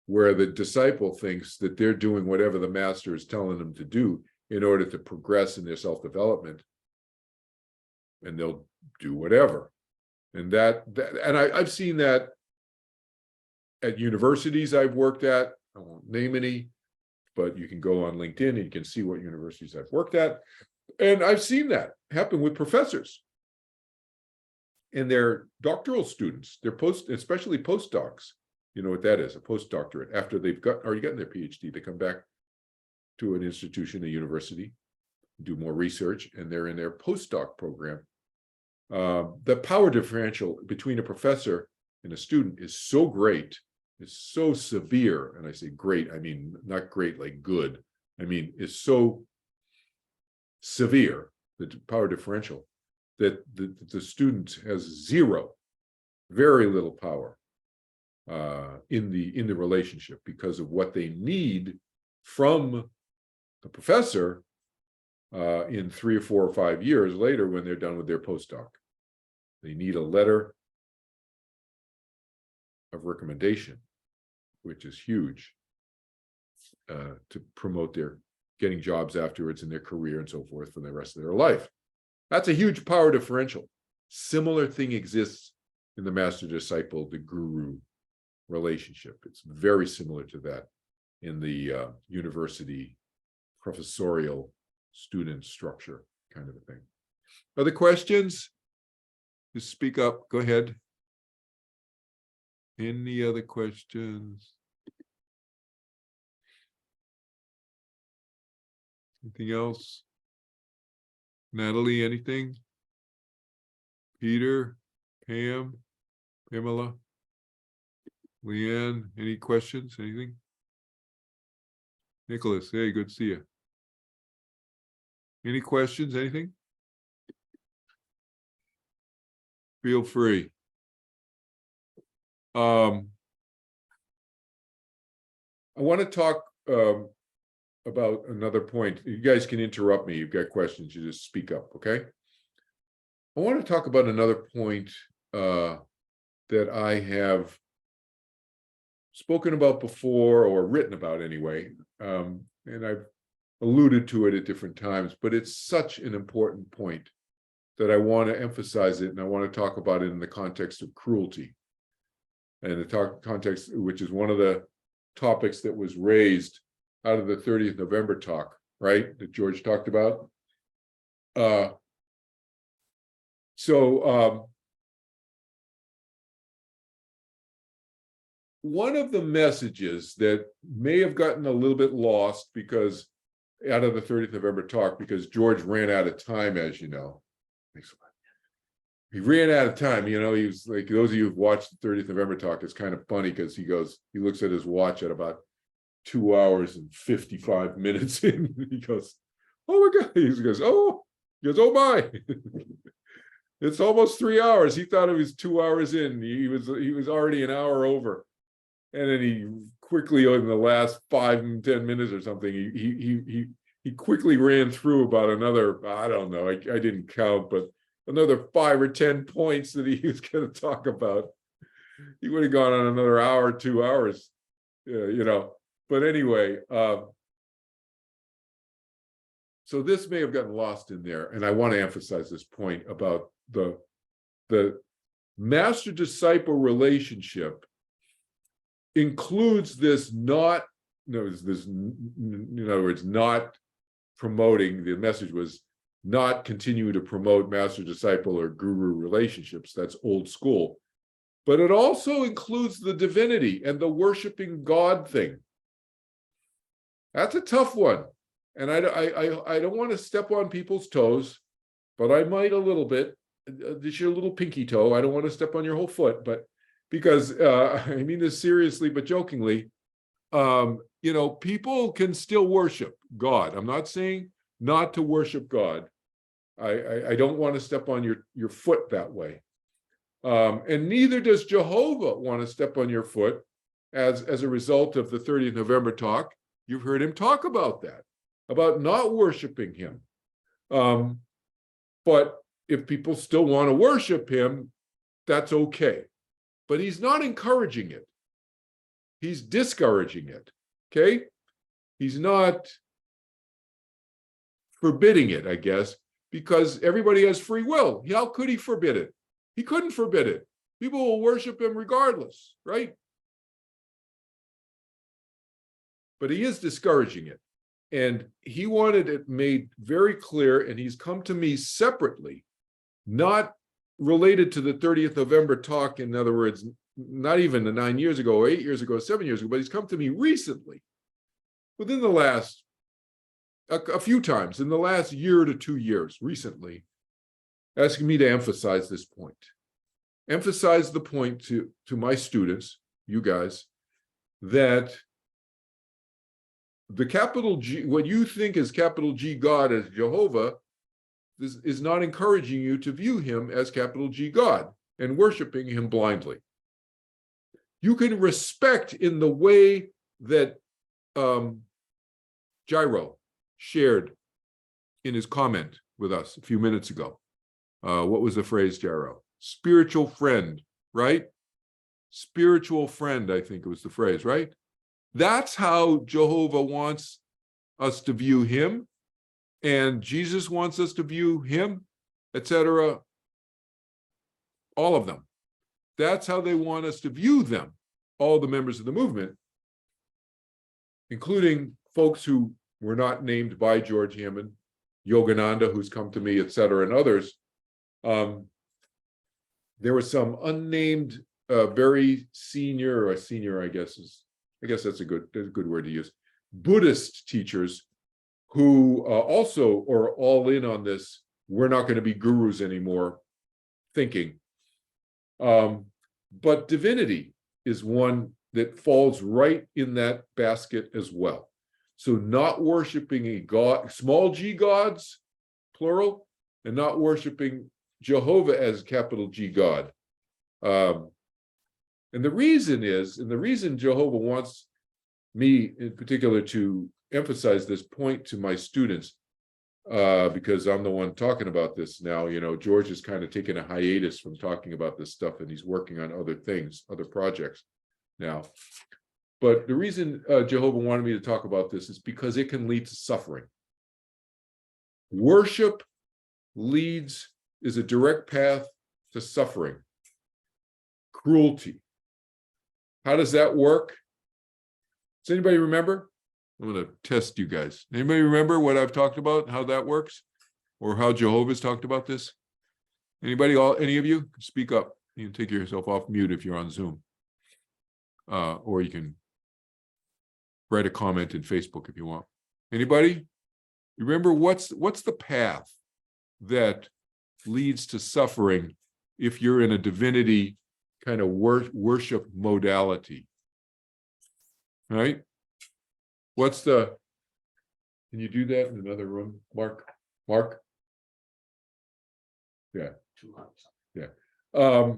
where the disciple thinks that they're doing whatever the master is telling them to do in order to progress in their self-development, and they'll do whatever. And I've seen that at universities I've worked at. I won't name any, but you can go on LinkedIn and you can see what universities I've worked at. And I've seen that happen with professors and their doctoral students, especially postdocs. You know what that is, a postdoctorate. After they've already gotten their PhD, they come back to an institution, a university, do more research, and they're in their postdoc program. The power differential between a professor and a student is so great, is so severe. And I say great, I mean not great like good. I mean, it's so severe, the power differential, that the student has very little power in the relationship, because of what they need from the professor in 3 or 4 or 5 years later when they're done with their postdoc. They need a letter of recommendation, which is huge, to promote their getting jobs afterwards in their career and so forth for the rest of their life. That's a huge power differential. Similar thing exists in the master-disciple, the guru relationship. It's very similar to that in the university professorial student structure kind of a thing. Other questions? Just speak up. Go ahead. Any other questions? Anything else? Natalie, anything? Peter, Pam, Pamela, Leanne, any questions? Anything? Nicholas, hey, good to see you. Any questions? Anything? Feel free. I want to talk about another point. You guys can interrupt me. You've got questions, you just speak up, okay? I want to talk about another point that I have spoken about before, or written about anyway, and I've alluded to it at different times, but it's such an important point that I want to emphasize it, and I want to talk about it in the context of cruelty, and the context, which is one of the topics that was raised out of the 30th November talk, right, that George talked about. One of the messages that may have gotten a little bit lost because out of the 30th November talk, because George ran out of time, as you know. He ran out of time, you know. He was like, those of you who've watched the 30th November talk, it's kind of funny because he looks at his watch at about 2 hours and 55 minutes in. He goes, oh my God. He goes, oh, He goes, oh my, it's almost 3 hours. He thought it was 2 hours in. He was already an hour over. And then he quickly, in the last 5-10 minutes or something, he quickly ran through about another, I don't know, I didn't count, but another 5 or 10 points that he was going to talk about. He would have gone on another hour, 2 hours, you know. But anyway, so this may have gotten lost in there, and I want to emphasize this point about the master-disciple relationship includes this not, in other words, not promoting, the message was not continue to promote master-disciple or guru relationships. That's old school. But it also includes the divinity and the worshiping God thing. That's a tough one. And I don't want to step on people's toes, but I might a little bit. This your little pinky toe. I don't want to step on your whole foot, but because I mean this seriously, but jokingly, you know, people can still worship God. I'm not saying not to worship God. I don't want to step on your foot that way. And neither does Jehovah want to step on your foot as a result of the 30th November talk. You've heard him talk about that, about not worshiping him. But if people still want to worship him, that's okay. But he's not encouraging it. He's discouraging it, okay? He's not forbidding it, I guess, because everybody has free will. How could he forbid it? He couldn't forbid it. People will worship him regardless, right? But he is discouraging it. And he wanted it made very clear, and he's come to me separately, not related to the 30th November talk. In other words, not even the 9 years ago, or 8 years ago, 7 years ago, but he's come to me recently, within the last, a few times, in the last year to 2 years, recently, asking me to emphasize this point. Emphasize the point to my students, you guys, that the capital G, what you think is capital G God as Jehovah, is not encouraging you to view him as capital G God and worshiping him blindly. You can respect in the way that Gyro shared in his comment with us a few minutes ago. What was the phrase, Gyro? Spiritual friend, right? Spiritual friend, I think it was the phrase, right? That's how Jehovah wants us to view him, and Jesus wants us to view him, etc. All of them. That's how they want us to view them, all the members of the movement, including folks who were not named by George Hammond, Yogananda, who's come to me, etc., and others. There were some unnamed, very senior, or senior, I guess that's a good word to use, Buddhist teachers who also are all in on this, we're not going to be gurus anymore, thinking. But divinity is one that falls right in that basket as well. So not worshiping a God, small g gods, plural, and not worshiping Jehovah as capital G God. And the reason Jehovah wants me in particular to emphasize this point to my students, because I'm the one talking about this now. You know, George is kind of taking a hiatus from talking about this stuff, and he's working on other things, other projects now. But the reason Jehovah wanted me to talk about this is because it can lead to suffering. Worship is a direct path to suffering, cruelty. How does that work? Does anybody remember? I'm going to test you guys. Anybody remember what I've talked about, how that works, or how Jehovah's talked about this? Anybody, any of you? Speak up. You can take yourself off mute if you're on Zoom. Or you can write a comment in Facebook if you want. Anybody? Remember, what's the path that leads to suffering if you're in a divinity kind of worship modality? Right? Can you do that in another room, Mark? Mark? Yeah. 200.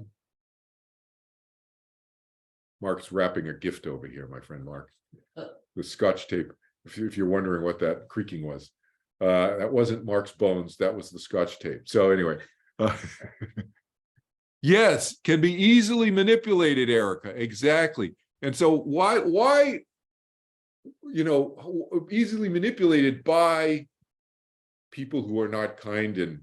Mark's wrapping a gift over here, my friend Mark. The Scotch tape. If you're wondering what that creaking was, that wasn't Mark's bones. That was the Scotch tape. So anyway, yes, can be easily manipulated, Erica. Exactly. And so why, easily manipulated by people who are not kind and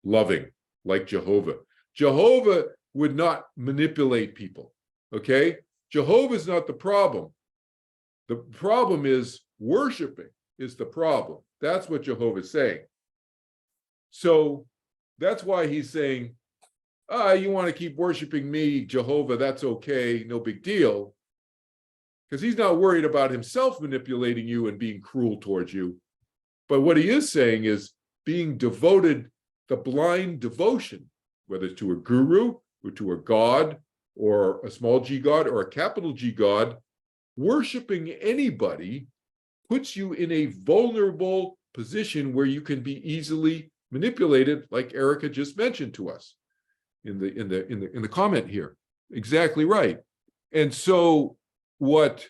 loving, like Jehovah. Jehovah would not manipulate people. Okay, Jehovah is not the problem. The problem is worshiping is the problem. That's what Jehovah is saying. So that's why he's saying, you want to keep worshiping me, Jehovah, that's okay, no big deal. Because he's not worried about himself manipulating you and being cruel towards you. But what he is saying is being devoted, the blind devotion, whether it's to a guru or to a god or a small g god or a capital G god, worshiping anybody puts you in a vulnerable position where you can be easily manipulated, like Erica just mentioned to us in the comment here. Exactly right. And so what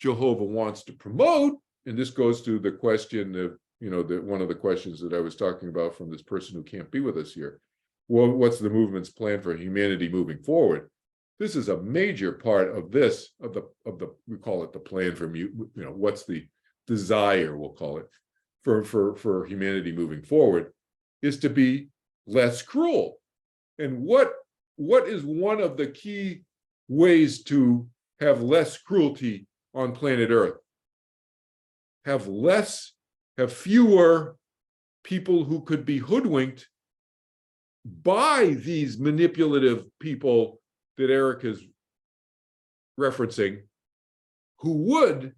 Jehovah wants to promote, and this goes to the question of, one of the questions that I was talking about from this person who can't be with us here. Well, what's the movement's plan for humanity moving forward? This is a major part of this, of the we call it the plan for, what's the desire, we'll call it, for humanity moving forward, is to be less cruel. And what is one of the key ways to have less cruelty on planet Earth? Have fewer people who could be hoodwinked by these manipulative people that Eric is referencing, who would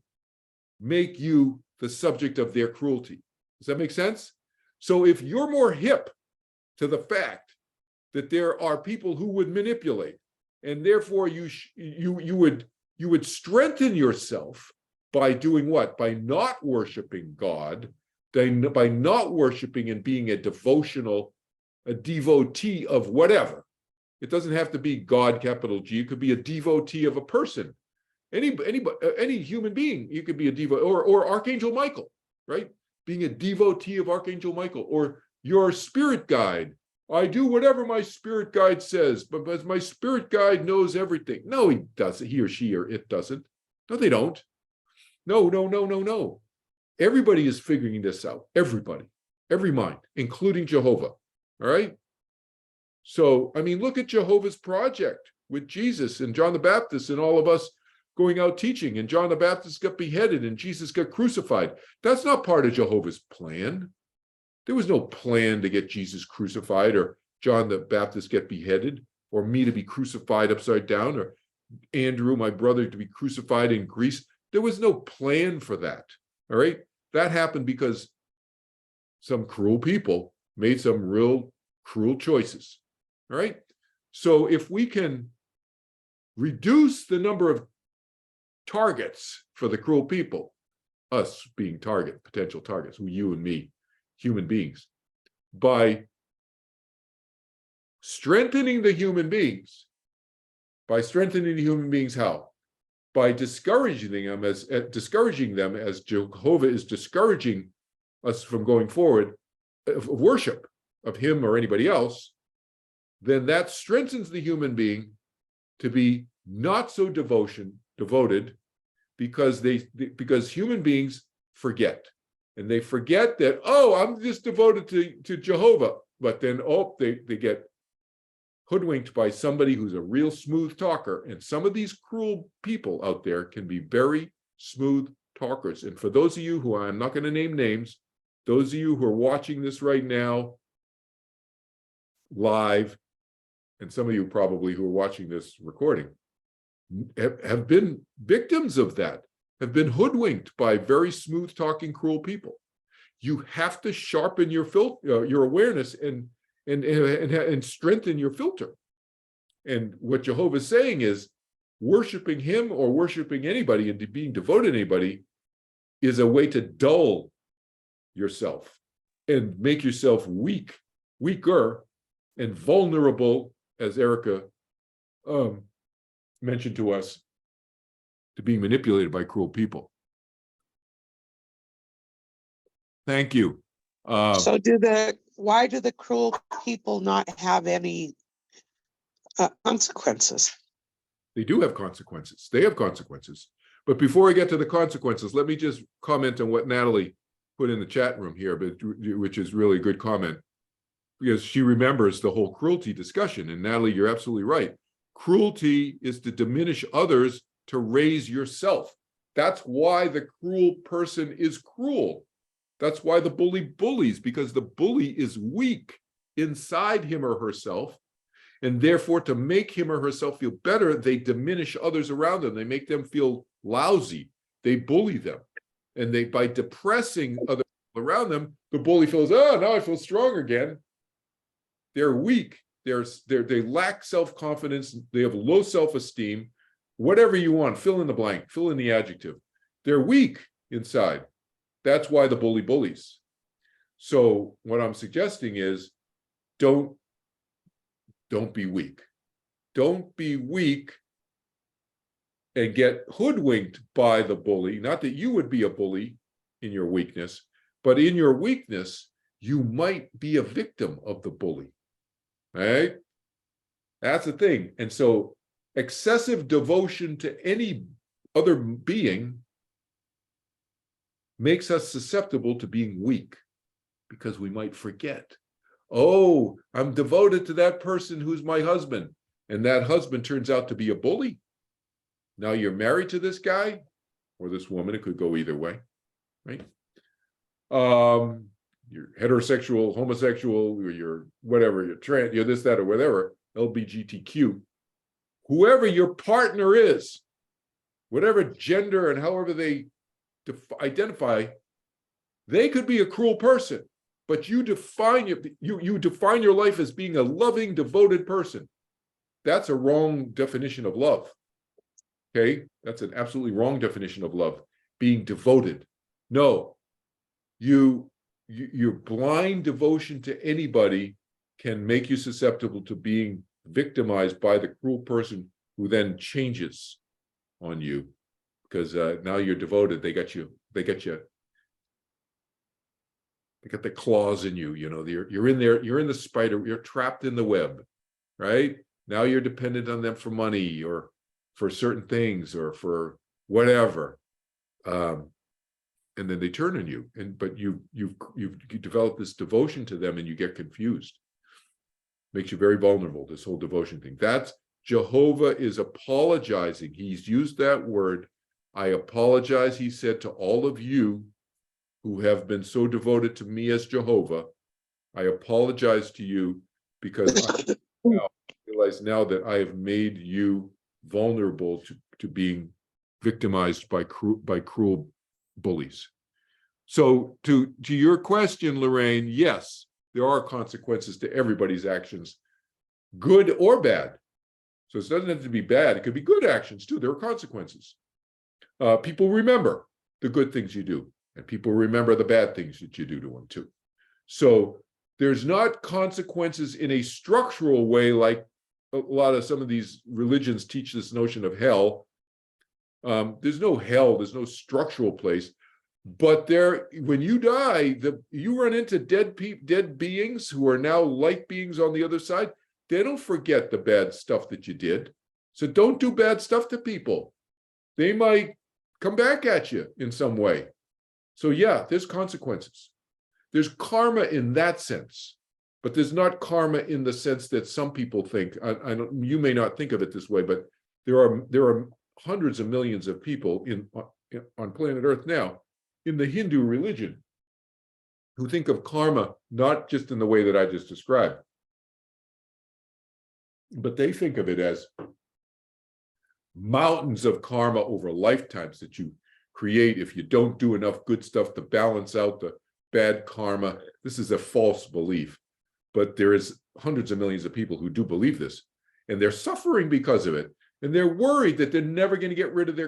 make you the subject of their cruelty. Does that make sense? So if you're more hip to the fact that there are people who would manipulate, and therefore you would strengthen yourself by doing what? By not worshiping God, by not worshiping and being a devotee of whatever. It doesn't have to be God, capital G. It could be a devotee of a person. Any human being, you could be a devotee, or Archangel Michael, right? Being a devotee of Archangel Michael, or your spirit guide. I do whatever my spirit guide says, but my spirit guide knows everything. No, he doesn't. He or she or it doesn't. No, they don't. No. Everybody is figuring this out. Everybody, every mind, including Jehovah. All right. So, look at Jehovah's project with Jesus and John the Baptist and all of us going out teaching, and John the Baptist got beheaded and Jesus got crucified. That's not part of Jehovah's plan. There was no plan to get Jesus crucified or John the Baptist get beheaded or me to be crucified upside down or Andrew, my brother, to be crucified in Greece. There was no plan for that. All right. That happened because some cruel people made some real cruel choices. All right. So if we can reduce the number of targets for the cruel people, us being potential targets, you and me, human beings, by strengthening the human beings. By strengthening the human beings, how? By discouraging them as Jehovah is discouraging us from going forward of worship of him or anybody else, then that strengthens the human being to be not so devoted, because human beings forget. And they forget that, I'm just devoted to Jehovah. But then, they get hoodwinked by somebody who's a real smooth talker. And some of these cruel people out there can be very smooth talkers. And for those of you who, I'm not going to name names, those of you who are watching this right now live, and some of you probably who are watching this recording, have been victims of that, have been hoodwinked by very smooth talking, cruel people. You have to sharpen your awareness and strengthen your filter. And what Jehovah's saying is, worshiping him or worshiping anybody and being devoted to anybody is a way to dull yourself and make yourself weak weaker and vulnerable, as Erica mentioned to us, to being manipulated by cruel people. Thank you. So why do the cruel people not have any consequences? They do have consequences. They have consequences. But before I get to the consequences, let me just comment on what Natalie put in the chat room here, which is really a good comment, because she remembers the whole cruelty discussion. And Natalie, you're absolutely right. Cruelty is to diminish others to raise yourself. That's why the cruel person is cruel. That's why the bully bullies, because the bully is weak inside him or herself. And therefore, to make him or herself feel better, they diminish others around them. They make them feel lousy. They bully them. And by depressing other people around them, the bully feels, oh, now I feel strong again. They're weak. They lack self-confidence. They have low self-esteem. Whatever you want, fill in the blank, fill in the adjective. They're weak inside. That's why the bully bullies. So what I'm suggesting is, don't be weak. Don't be weak and get hoodwinked by the bully. Not that you would be a bully in your weakness, but in your weakness, you might be a victim of the bully, right? That's the thing. And so excessive devotion to any other being makes us susceptible to being weak, because we might forget. Oh, I'm devoted to that person who's my husband, and that husband turns out to be a bully. Now you're married to this guy or this woman. It could go either way, right? You're heterosexual, homosexual, or you're whatever, you're trans, you're this, that, or whatever, LGBTQ. Whoever your partner is, whatever gender and however they identify, they could be a cruel person. But you define your life as being a loving, devoted person. That's a wrong definition of love. Okay, that's an absolutely wrong definition of love. Being devoted. No, your blind devotion to anybody can make you susceptible to being victimized by the cruel person who then changes on you, because now you're devoted. They got you. They got the claws in you, you're in there, you're in the spider, you're trapped in the web, right? Now you're dependent on them for money or for certain things or for whatever. And then they turn on you. But you've developed this devotion to them and you get confused. Makes you very vulnerable, this whole devotion thing. That's Jehovah is apologizing. He's used that word. I apologize, he said, to all of you who have been so devoted to me as Jehovah. I apologize to you because I realize now that I have made you vulnerable to being victimized by cruel bullies. So to your question, Lorraine, yes, there are consequences to everybody's actions, good or bad. So it doesn't have to be bad. It could be good actions too. There are consequences. People remember the good things you do, and people remember the bad things that you do to them too. So there's not consequences in a structural way like a lot of some of these religions teach this notion of hell. There's no hell, there's no structural place. But when you die, you run into dead beings who are now light beings on the other side. They don't forget the bad stuff that you did. So don't do bad stuff to people. They might come back at you in some way. So yeah, there's consequences. There's karma in that sense, but there's not karma in the sense that some people think. You may not think of it this way, but there are hundreds of millions of people on planet Earth now in the Hindu religion who think of karma not just in the way that I just described, but they think of it as mountains of karma over lifetimes that you create if you don't do enough good stuff to balance out the bad karma. This is a false belief, but there is hundreds of millions of people who do believe this, and they're suffering because of it. And they're worried that they're never going to get rid of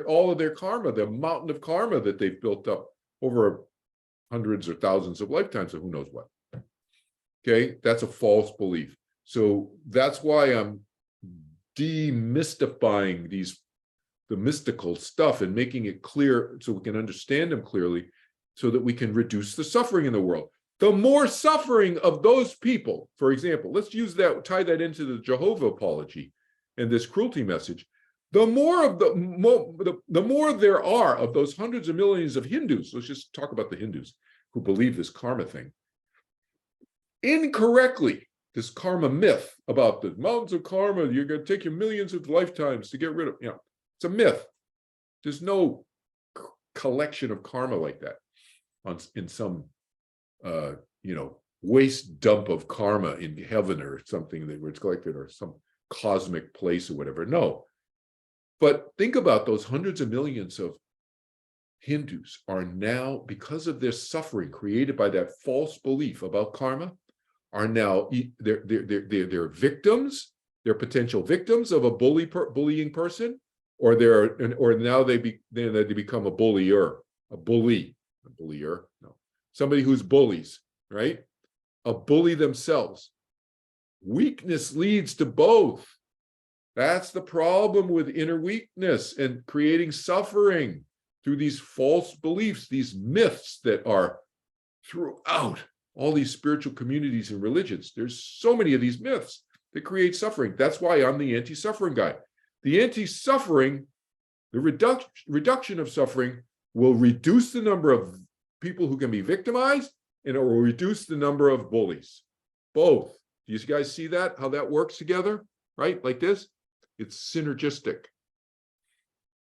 all of their karma, the mountain of karma that they've built up over hundreds or thousands of lifetimes of who knows what. Okay, that's a false belief. So that's why I'm demystifying the mystical stuff and making it clear so we can understand them clearly, so that we can reduce the suffering in the world. The more suffering of those people, for example, let's use that, tie that into the Jehovah apology and this cruelty message. The more there are of those hundreds of millions of Hindus, let's just talk about the Hindus who believe this karma thing incorrectly, this karma myth about the mountains of karma, you're going to take you millions of lifetimes to get rid of, it's a myth. There's no collection of karma like that in some waste dump of karma in heaven or something where it's collected, or some cosmic place or whatever. No. But think about those hundreds of millions of Hindus are now, because of their suffering created by that false belief about karma, are now they're victims, they're potential victims of a bullying person, or now they become a bullier, no, somebody who's bullies, right? A bully themselves. Weakness leads to both. That's the problem with inner weakness and creating suffering through these false beliefs, these myths that are throughout all these spiritual communities and religions. There's so many of these myths that create suffering. That's why I'm the anti-suffering guy. The anti-suffering, the reduction of suffering will reduce the number of people who can be victimized, and it will reduce the number of bullies. Both. Do you guys see that? How that works together? Right? Like this? It's synergistic.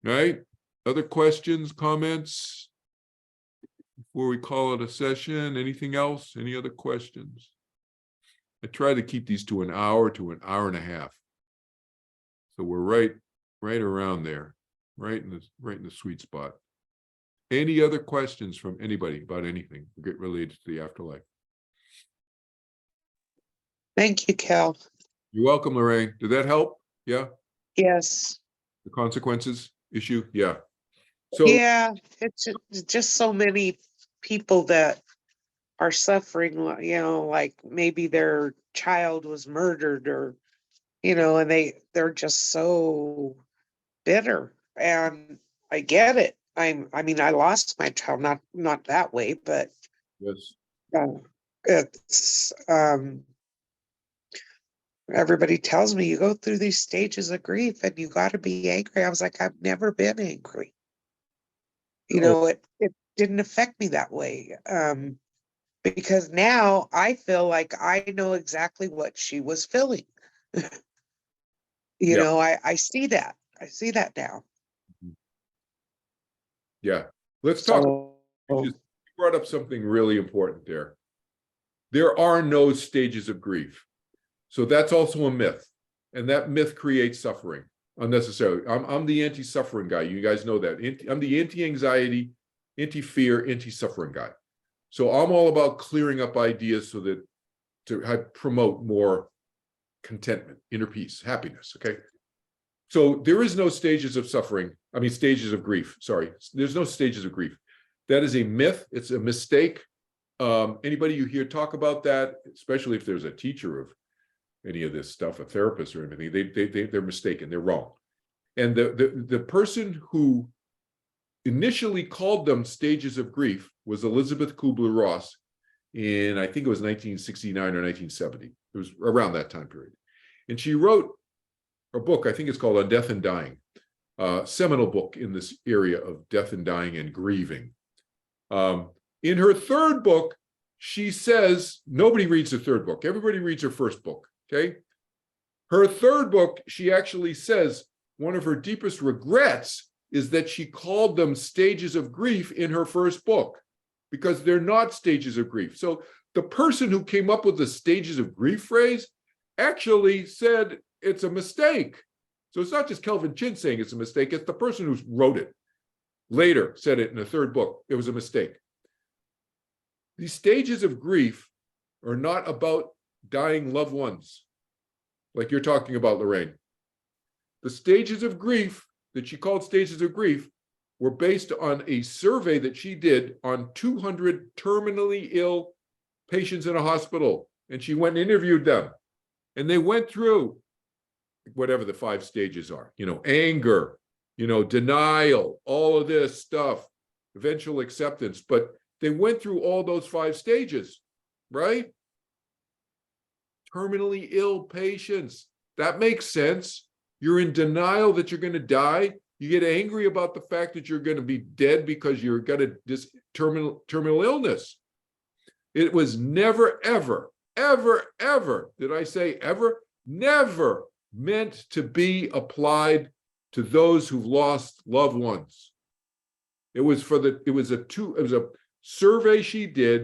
Right? Other questions, comments before we call it a session? Anything else? Any other questions? I try to keep these to an hour and a half. So we're right around there, right in the sweet spot. Any other questions from anybody about anything related to the afterlife? Thank you, Cal. You're welcome, Lorraine. Did that help? Yeah. Yes. The consequences issue? Yeah. So Yeah, it's just so many people that are suffering, like maybe their child was murdered, or, and they're just so bitter. And I get it. I mean, I lost my child, not that way, but yes. It's everybody tells me you go through these stages of grief and you got to be angry. I was like, I've never been angry. It didn't affect me that way. Because now I feel like I know exactly what she was feeling. I see that. I see that now. Yeah. Let's talk. So, You just brought up something really important there. There are no stages of grief. So that's also a myth. And that myth creates suffering unnecessarily. I'm the anti-suffering guy. You guys know that. I'm the anti-anxiety, anti-fear, anti-suffering guy. So I'm all about clearing up ideas so that to promote more contentment, inner peace, happiness. Okay. So there is no stages of suffering. I mean, stages of grief. Sorry. There's no stages of grief. That is a myth. It's a mistake. Anybody you hear talk about that, especially if there's a teacher of any of this stuff, a therapist or anything, they're mistaken. They're wrong. And the person who initially called them stages of grief was Elizabeth Kubler-Ross in, I think it was 1969 or 1970. It was around that time period. And she wrote a book, I think it's called On Death and Dying, seminal book in this area of death and dying and grieving. In her third book, she says, nobody reads the third book. Everybody reads her first book, okay? Her third book, she actually says one of her deepest regrets is that she called them stages of grief in her first book, because they're not stages of grief. So the person who came up with the stages of grief phrase actually said it's a mistake. So it's not just Kelvin Chin saying it's a mistake, it's the person who wrote it later said it in the third book. It was a mistake. These stages of grief are not about dying loved ones, like you're talking about, Lorraine. The stages of grief that she called stages of grief were based on a survey that she did on 200 terminally ill patients in a hospital and she went and interviewed them, and they went through whatever the 5 stages are, anger, denial, all of this stuff, eventual acceptance. But they went through all those 5 stages, right? Terminally ill patients. That makes sense. You're in denial that you're going to die. You get angry about the fact that you're going to be dead because you're got this terminal illness. It was never, ever, ever, ever, did I say ever? Never meant to be applied to those who've lost loved ones. It was a survey she did,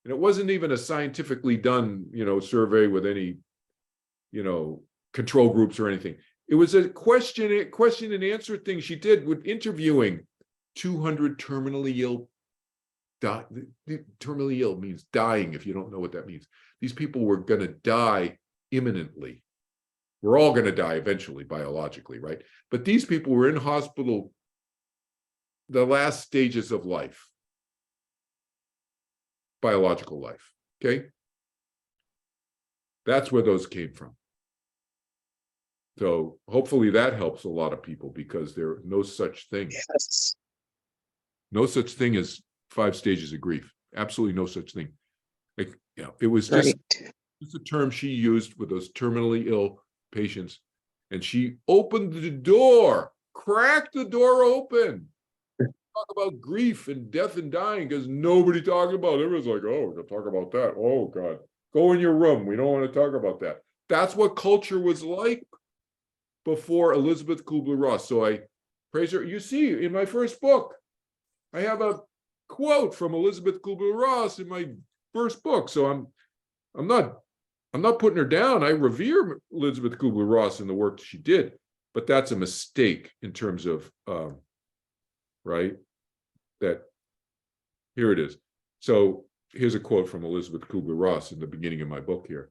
and it wasn't even a scientifically done, survey with any, control groups or anything. It was a question and answer thing she did with interviewing 200 terminally ill. Terminally ill means dying, if you don't know what that means. These people were going to die imminently. We're all going to die eventually, biologically, right? But these people were in hospital the last stages of life, biological life, okay? That's where those came from. So hopefully that helps a lot of people, because there are no such thing. Yes. No such thing as 5 stages of grief. Absolutely no such thing. It was just a term she used with those terminally ill patients, and she opened the door, cracked the door open. Talk about grief and death and dying, because nobody talked about it. Everyone's like, oh, we're gonna talk about that. Oh God, go in your room. We don't want to talk about that. That's what culture was like before Elizabeth Kubler-Ross. So I praise her. You see, in my first book, I have a quote from Elizabeth Kubler-Ross in my first book. So I'm not putting her down. I revere Elizabeth Kubler-Ross and the work she did, but that's a mistake in terms of right? That here it is. So here's a quote from Elizabeth Kubler-Ross in the beginning of my book here.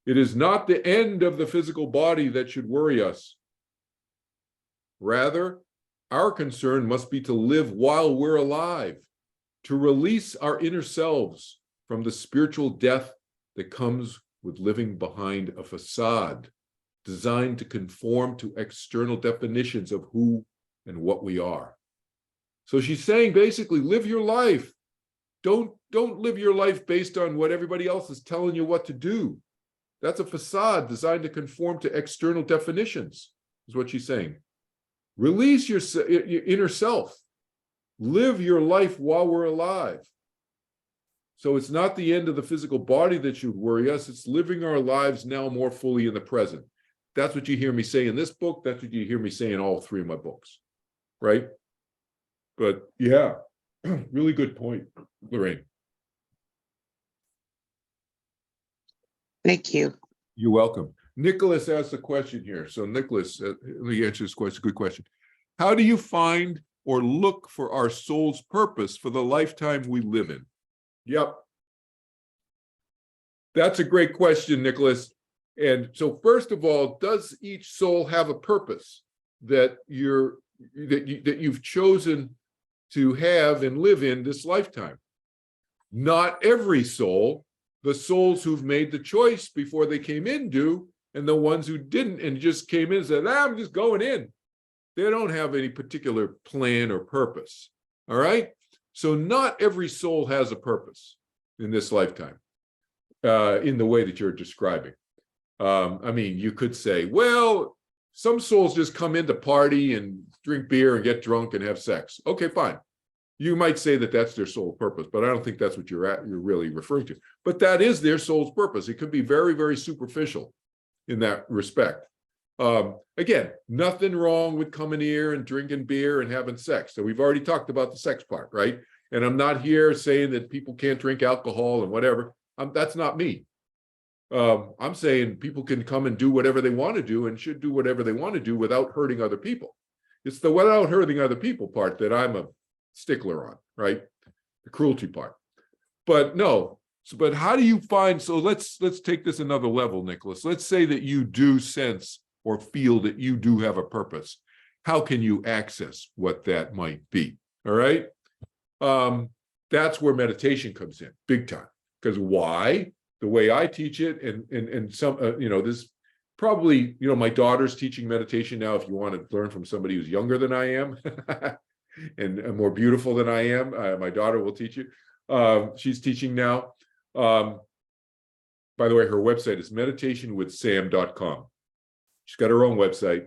It is not the end of the physical body that should worry us. Rather, our concern must be to live while we're alive, to release our inner selves from the spiritual death that comes with living behind a facade designed to conform to external definitions of who and what we are. So she's saying basically, live your life. Don't live your life based on what everybody else is telling you what to do. That's a facade designed to conform to external definitions, is what she's saying. Release your inner self. Live your life while we're alive. So it's not the end of the physical body that should worry us. It's living our lives now more fully in the present. That's what you hear me say in this book. That's what you hear me say in all 3 of my books, right? But yeah, really good point, Lorraine. Thank you. You're welcome. Nicholas asked a question here. So Nicholas, let me answer this question. Good question. How do you find or look for our soul's purpose for the lifetime we live in? Yep. That's a great question, Nicholas. And so first of all, does each soul have a purpose that you've chosen to have and live in this lifetime? Not every soul. The souls who've made the choice before they came in do, and the ones who didn't and just came in and said, I'm just going in. They don't have any particular plan or purpose. All right? So not every soul has a purpose in this lifetime, in the way that you're describing. I mean, you could say, well, some souls just come in to party and drink beer and get drunk and have sex. Okay, fine. You might say that that's their sole purpose, but I don't think that's what you're really referring to. But that is their soul's purpose. It could be very, very superficial in that respect. Again, nothing wrong with coming here and drinking beer and having sex. So we've already talked about the sex part, right? And I'm not here saying that people can't drink alcohol and whatever. That's not me. I'm saying people can come and do whatever they want to do and should do whatever they want to do without hurting other people. It's the without hurting other people part that I'm a stickler on, right? The cruelty part. But no, but how do you find, so let's take this another level, Nicholas. Let's say that you do sense or feel that you do have a purpose. How can you access what that might be? All right. That's where meditation comes in big time. Because why? the way I teach it, and some, this probably, my daughter's teaching meditation now. If you want to learn from somebody who's younger than I am and more beautiful than I am, my daughter will teach you. She's teaching now. By the way, her website is meditationwithsam.com. She's got her own website.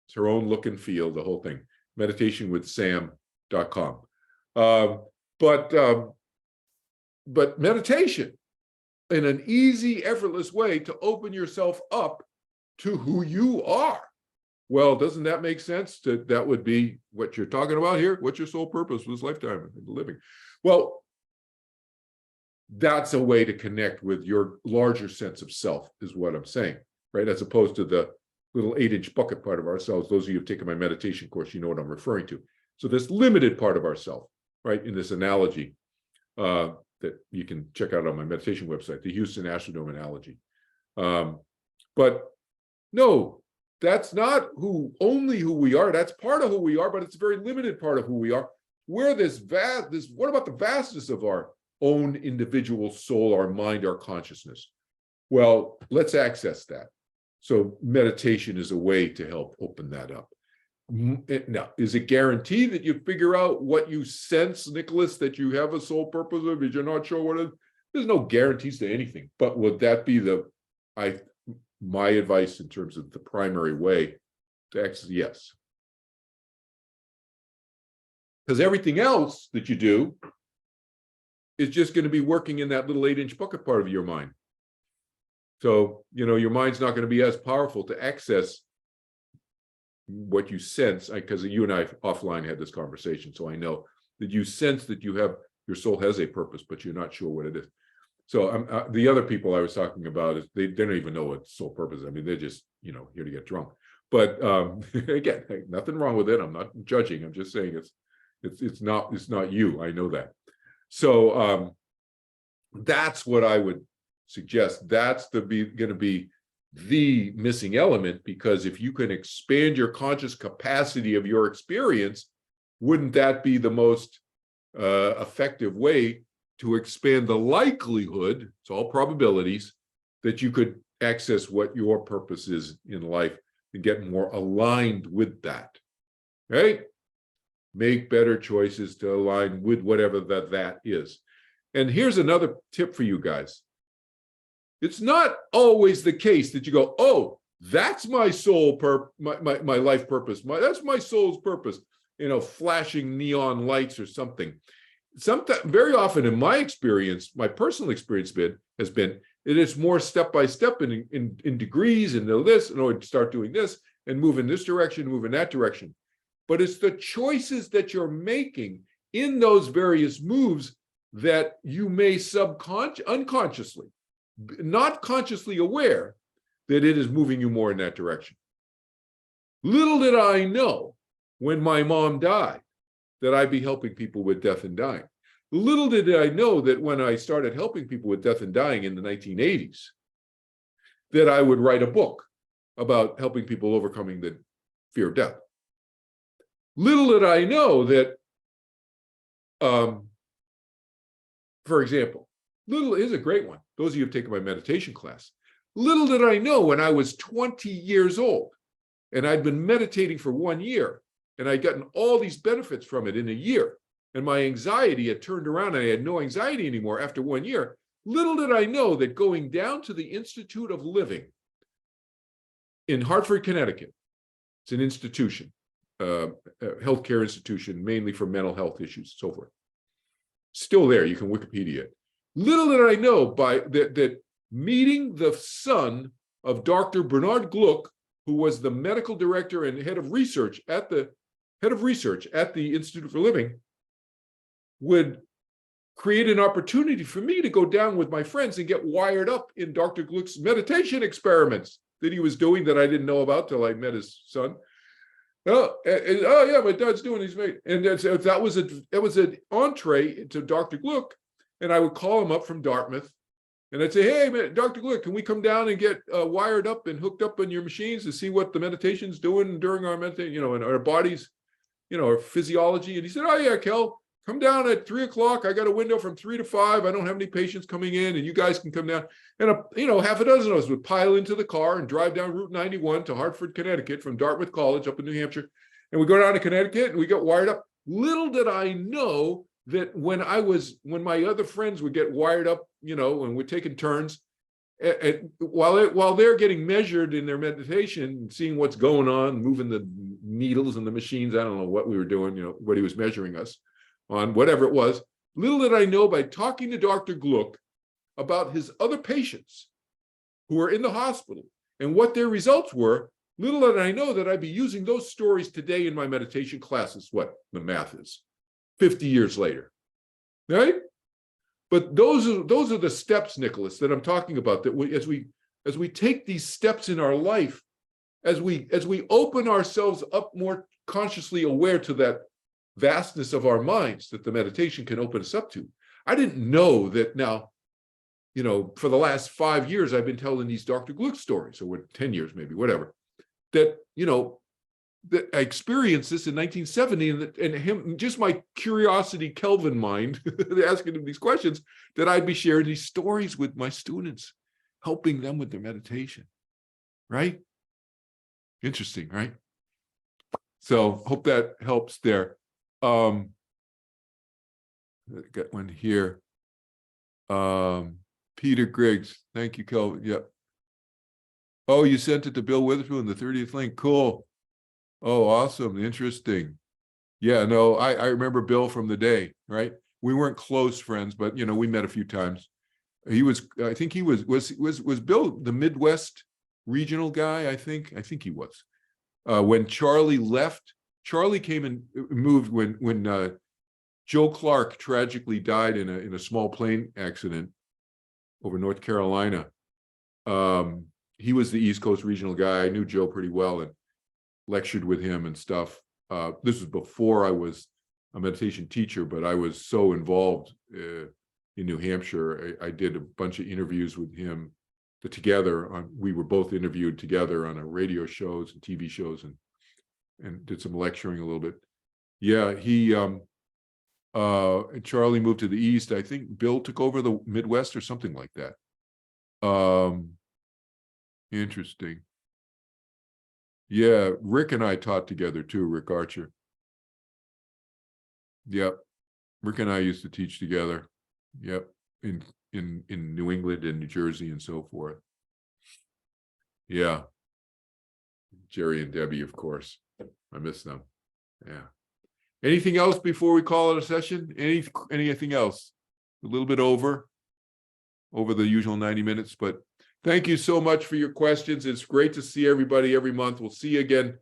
It's her own look and feel, the whole thing. Meditationwithsam.com. But meditation in an easy, effortless way to open yourself up to who you are. Well, doesn't that make sense? That would be what you're talking about here. What's your sole purpose for this lifetime of living? Well, that's a way to connect with your larger sense of self, is what I'm saying, right? As opposed to the little 8-inch bucket part of ourselves. Those of you who've taken my meditation course, you know what I'm referring to. So this limited part of ourself, right, in this analogy that you can check out on my meditation website, the Houston Astrodome analogy. But no, that's not only who we are. That's part of who we are, but it's a very limited part of who we are. We're what about the vastness of our own individual soul, our mind, our consciousness? Well, let's access that. So meditation is a way to help open that up. Now, is it guaranteed that you figure out what you sense, Nicholas, that you have a sole purpose of, if you're not sure what it is? There's no guarantees to anything. But would that be my advice in terms of the primary way to access? Yes. Because everything else that you do is just going to be working in that little 8-inch bucket part of your mind. So, your mind's not going to be as powerful to access what you sense, because you and I offline had this conversation. So I know that you sense that your soul has a purpose, but you're not sure what it is. So the other people I was talking about, is they don't even know what soul purpose is. I mean, they're just, here to get drunk. But again, nothing wrong with it. I'm not judging. I'm just saying it's not you. I know that. So that's what I would suggest. That's going to be the missing element, because if you can expand your conscious capacity of your experience, wouldn't that be the most effective way to expand the likelihood, it's all probabilities, that you could access what your purpose is in life and get more aligned with that, right? Make better choices to align with whatever that is. And here's another tip for you guys. It's not always the case that you go, oh, that's my soul my life purpose. That's my soul's purpose, flashing neon lights or something. Sometimes, very often in my experience, my personal experience has been, it is more step by step in degrees, and this, and I would start doing this and move in this direction, move in that direction. But it's the choices that you're making in those various moves that you may unconsciously, not consciously aware, that it is moving you more in that direction. Little did I know when my mom died that I'd be helping people with death and dying. Little did I know that when I started helping people with death and dying in the 1980s, that I would write a book about helping people overcoming the fear of death. Little did I know that, for example, little is a great one. Those of you who have taken my meditation class. Little did I know when I was 20 years old and I'd been meditating for 1 year and I'd gotten all these benefits from it in a year, and my anxiety had turned around and I had no anxiety anymore after 1 year. Little did I know that going down to the Institute of Living in Hartford, Connecticut, it's an institution, a healthcare institution, mainly for mental health issues, so forth. Still there, you can Wikipedia it. Little did I know that meeting the son of Dr. Bernard Gluck, who was the medical director and head of research at the Institute for Living, would create an opportunity for me to go down with my friends and get wired up in Dr. Gluck's meditation experiments that he was doing that I didn't know about till I met his son. Oh yeah, my dad's doing these, and that was an entree to Dr. Gluck, and I would call him up from Dartmouth, and I'd say, hey, man, Dr. Gluck, can we come down and get wired up and hooked up on your machines to see what the meditation's doing during our meditation, and our bodies, our physiology? And he said, oh yeah, Kel, come down at 3 o'clock. I got a window from 3 to 5. I don't have any patients coming in, and you guys can come down. And half a dozen of us would pile into the car and drive down Route 91 to Hartford, Connecticut, from Dartmouth College up in New Hampshire. And we go down to Connecticut and we got wired up. Little did I know that when my other friends would get wired up, and we're taking turns, while they're getting measured in their meditation, seeing what's going on, moving the needles and the machines, I don't know what we were doing, what he was measuring us on, whatever it was. Little did I know, by talking to Dr. Gluck about his other patients who were in the hospital and what their results were, little did I know that I'd be using those stories today in my meditation classes. What the math is, 50 years later, right? But those are the steps, Nicholas, that I'm talking about. That as we take these steps in our life, as we open ourselves up, more consciously aware to that vastness of our minds that the meditation can open us up to. I didn't know that now. For the last 5 years, I've been telling these Dr. Gluck stories, or 10 years, maybe, whatever. That that I experienced this in 1970, and him, just my curiosity, Kelvin mind, asking him these questions, that I'd be sharing these stories with my students, helping them with their meditation, right? Interesting, right? So hope that helps there. Got one here. Peter Griggs, thank you, Kelvin. Yep. Oh, you sent it to Bill Witherspoon, the 30th link. Cool. Oh, awesome. Interesting. Yeah, no, I remember Bill from the day, right? We weren't close friends, but we met a few times. I think he was Bill the Midwest regional guy? I think he was. When Charlie left, Charlie came and moved when Joe Clark tragically died in a small plane accident over North Carolina. He was the East Coast regional guy. I knew Joe pretty well and lectured with him and stuff. This was before I was a meditation teacher, but I was so involved in New Hampshire. I did a bunch of interviews with him together. We were both interviewed together on radio shows and TV shows, and did some lecturing a little bit. Yeah, Charlie moved to the East. I think Bill took over the Midwest or something like that. Interesting. Yeah, Rick and I taught together too, Rick Archer. Yep. Rick and I used to teach together. Yep. In New England and New Jersey and so forth. Yeah. Jerry and Debbie, of course. I miss them. Yeah. Anything else before we call it a session? Anything else? A little bit over the usual 90 minutes, but thank you so much for your questions. It's great to see everybody every month. We'll see you again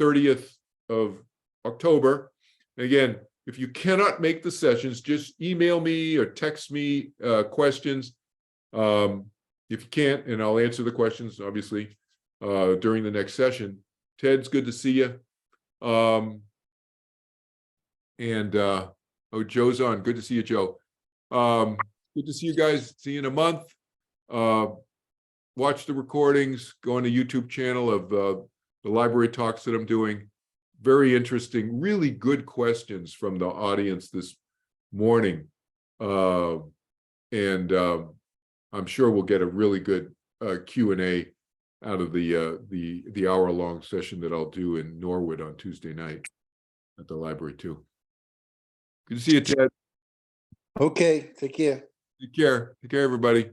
30th of October. Again, if you cannot make the sessions, just email me or text me questions. If you can't, and I'll answer the questions, obviously, during the next session. Ted's good to see you. Joe's on. Good to see you, Joe. Good to see you guys. See you in a month. Watch the recordings. Go on the YouTube channel of the library talks that I'm doing. Very interesting, really good questions from the audience this morning. I'm sure we'll get a really good Q&A out of the hour-long session that I'll do in Norwood on Tuesday night at the library too. Good to see you, Ted. Okay, take care. Take care. Take care, everybody.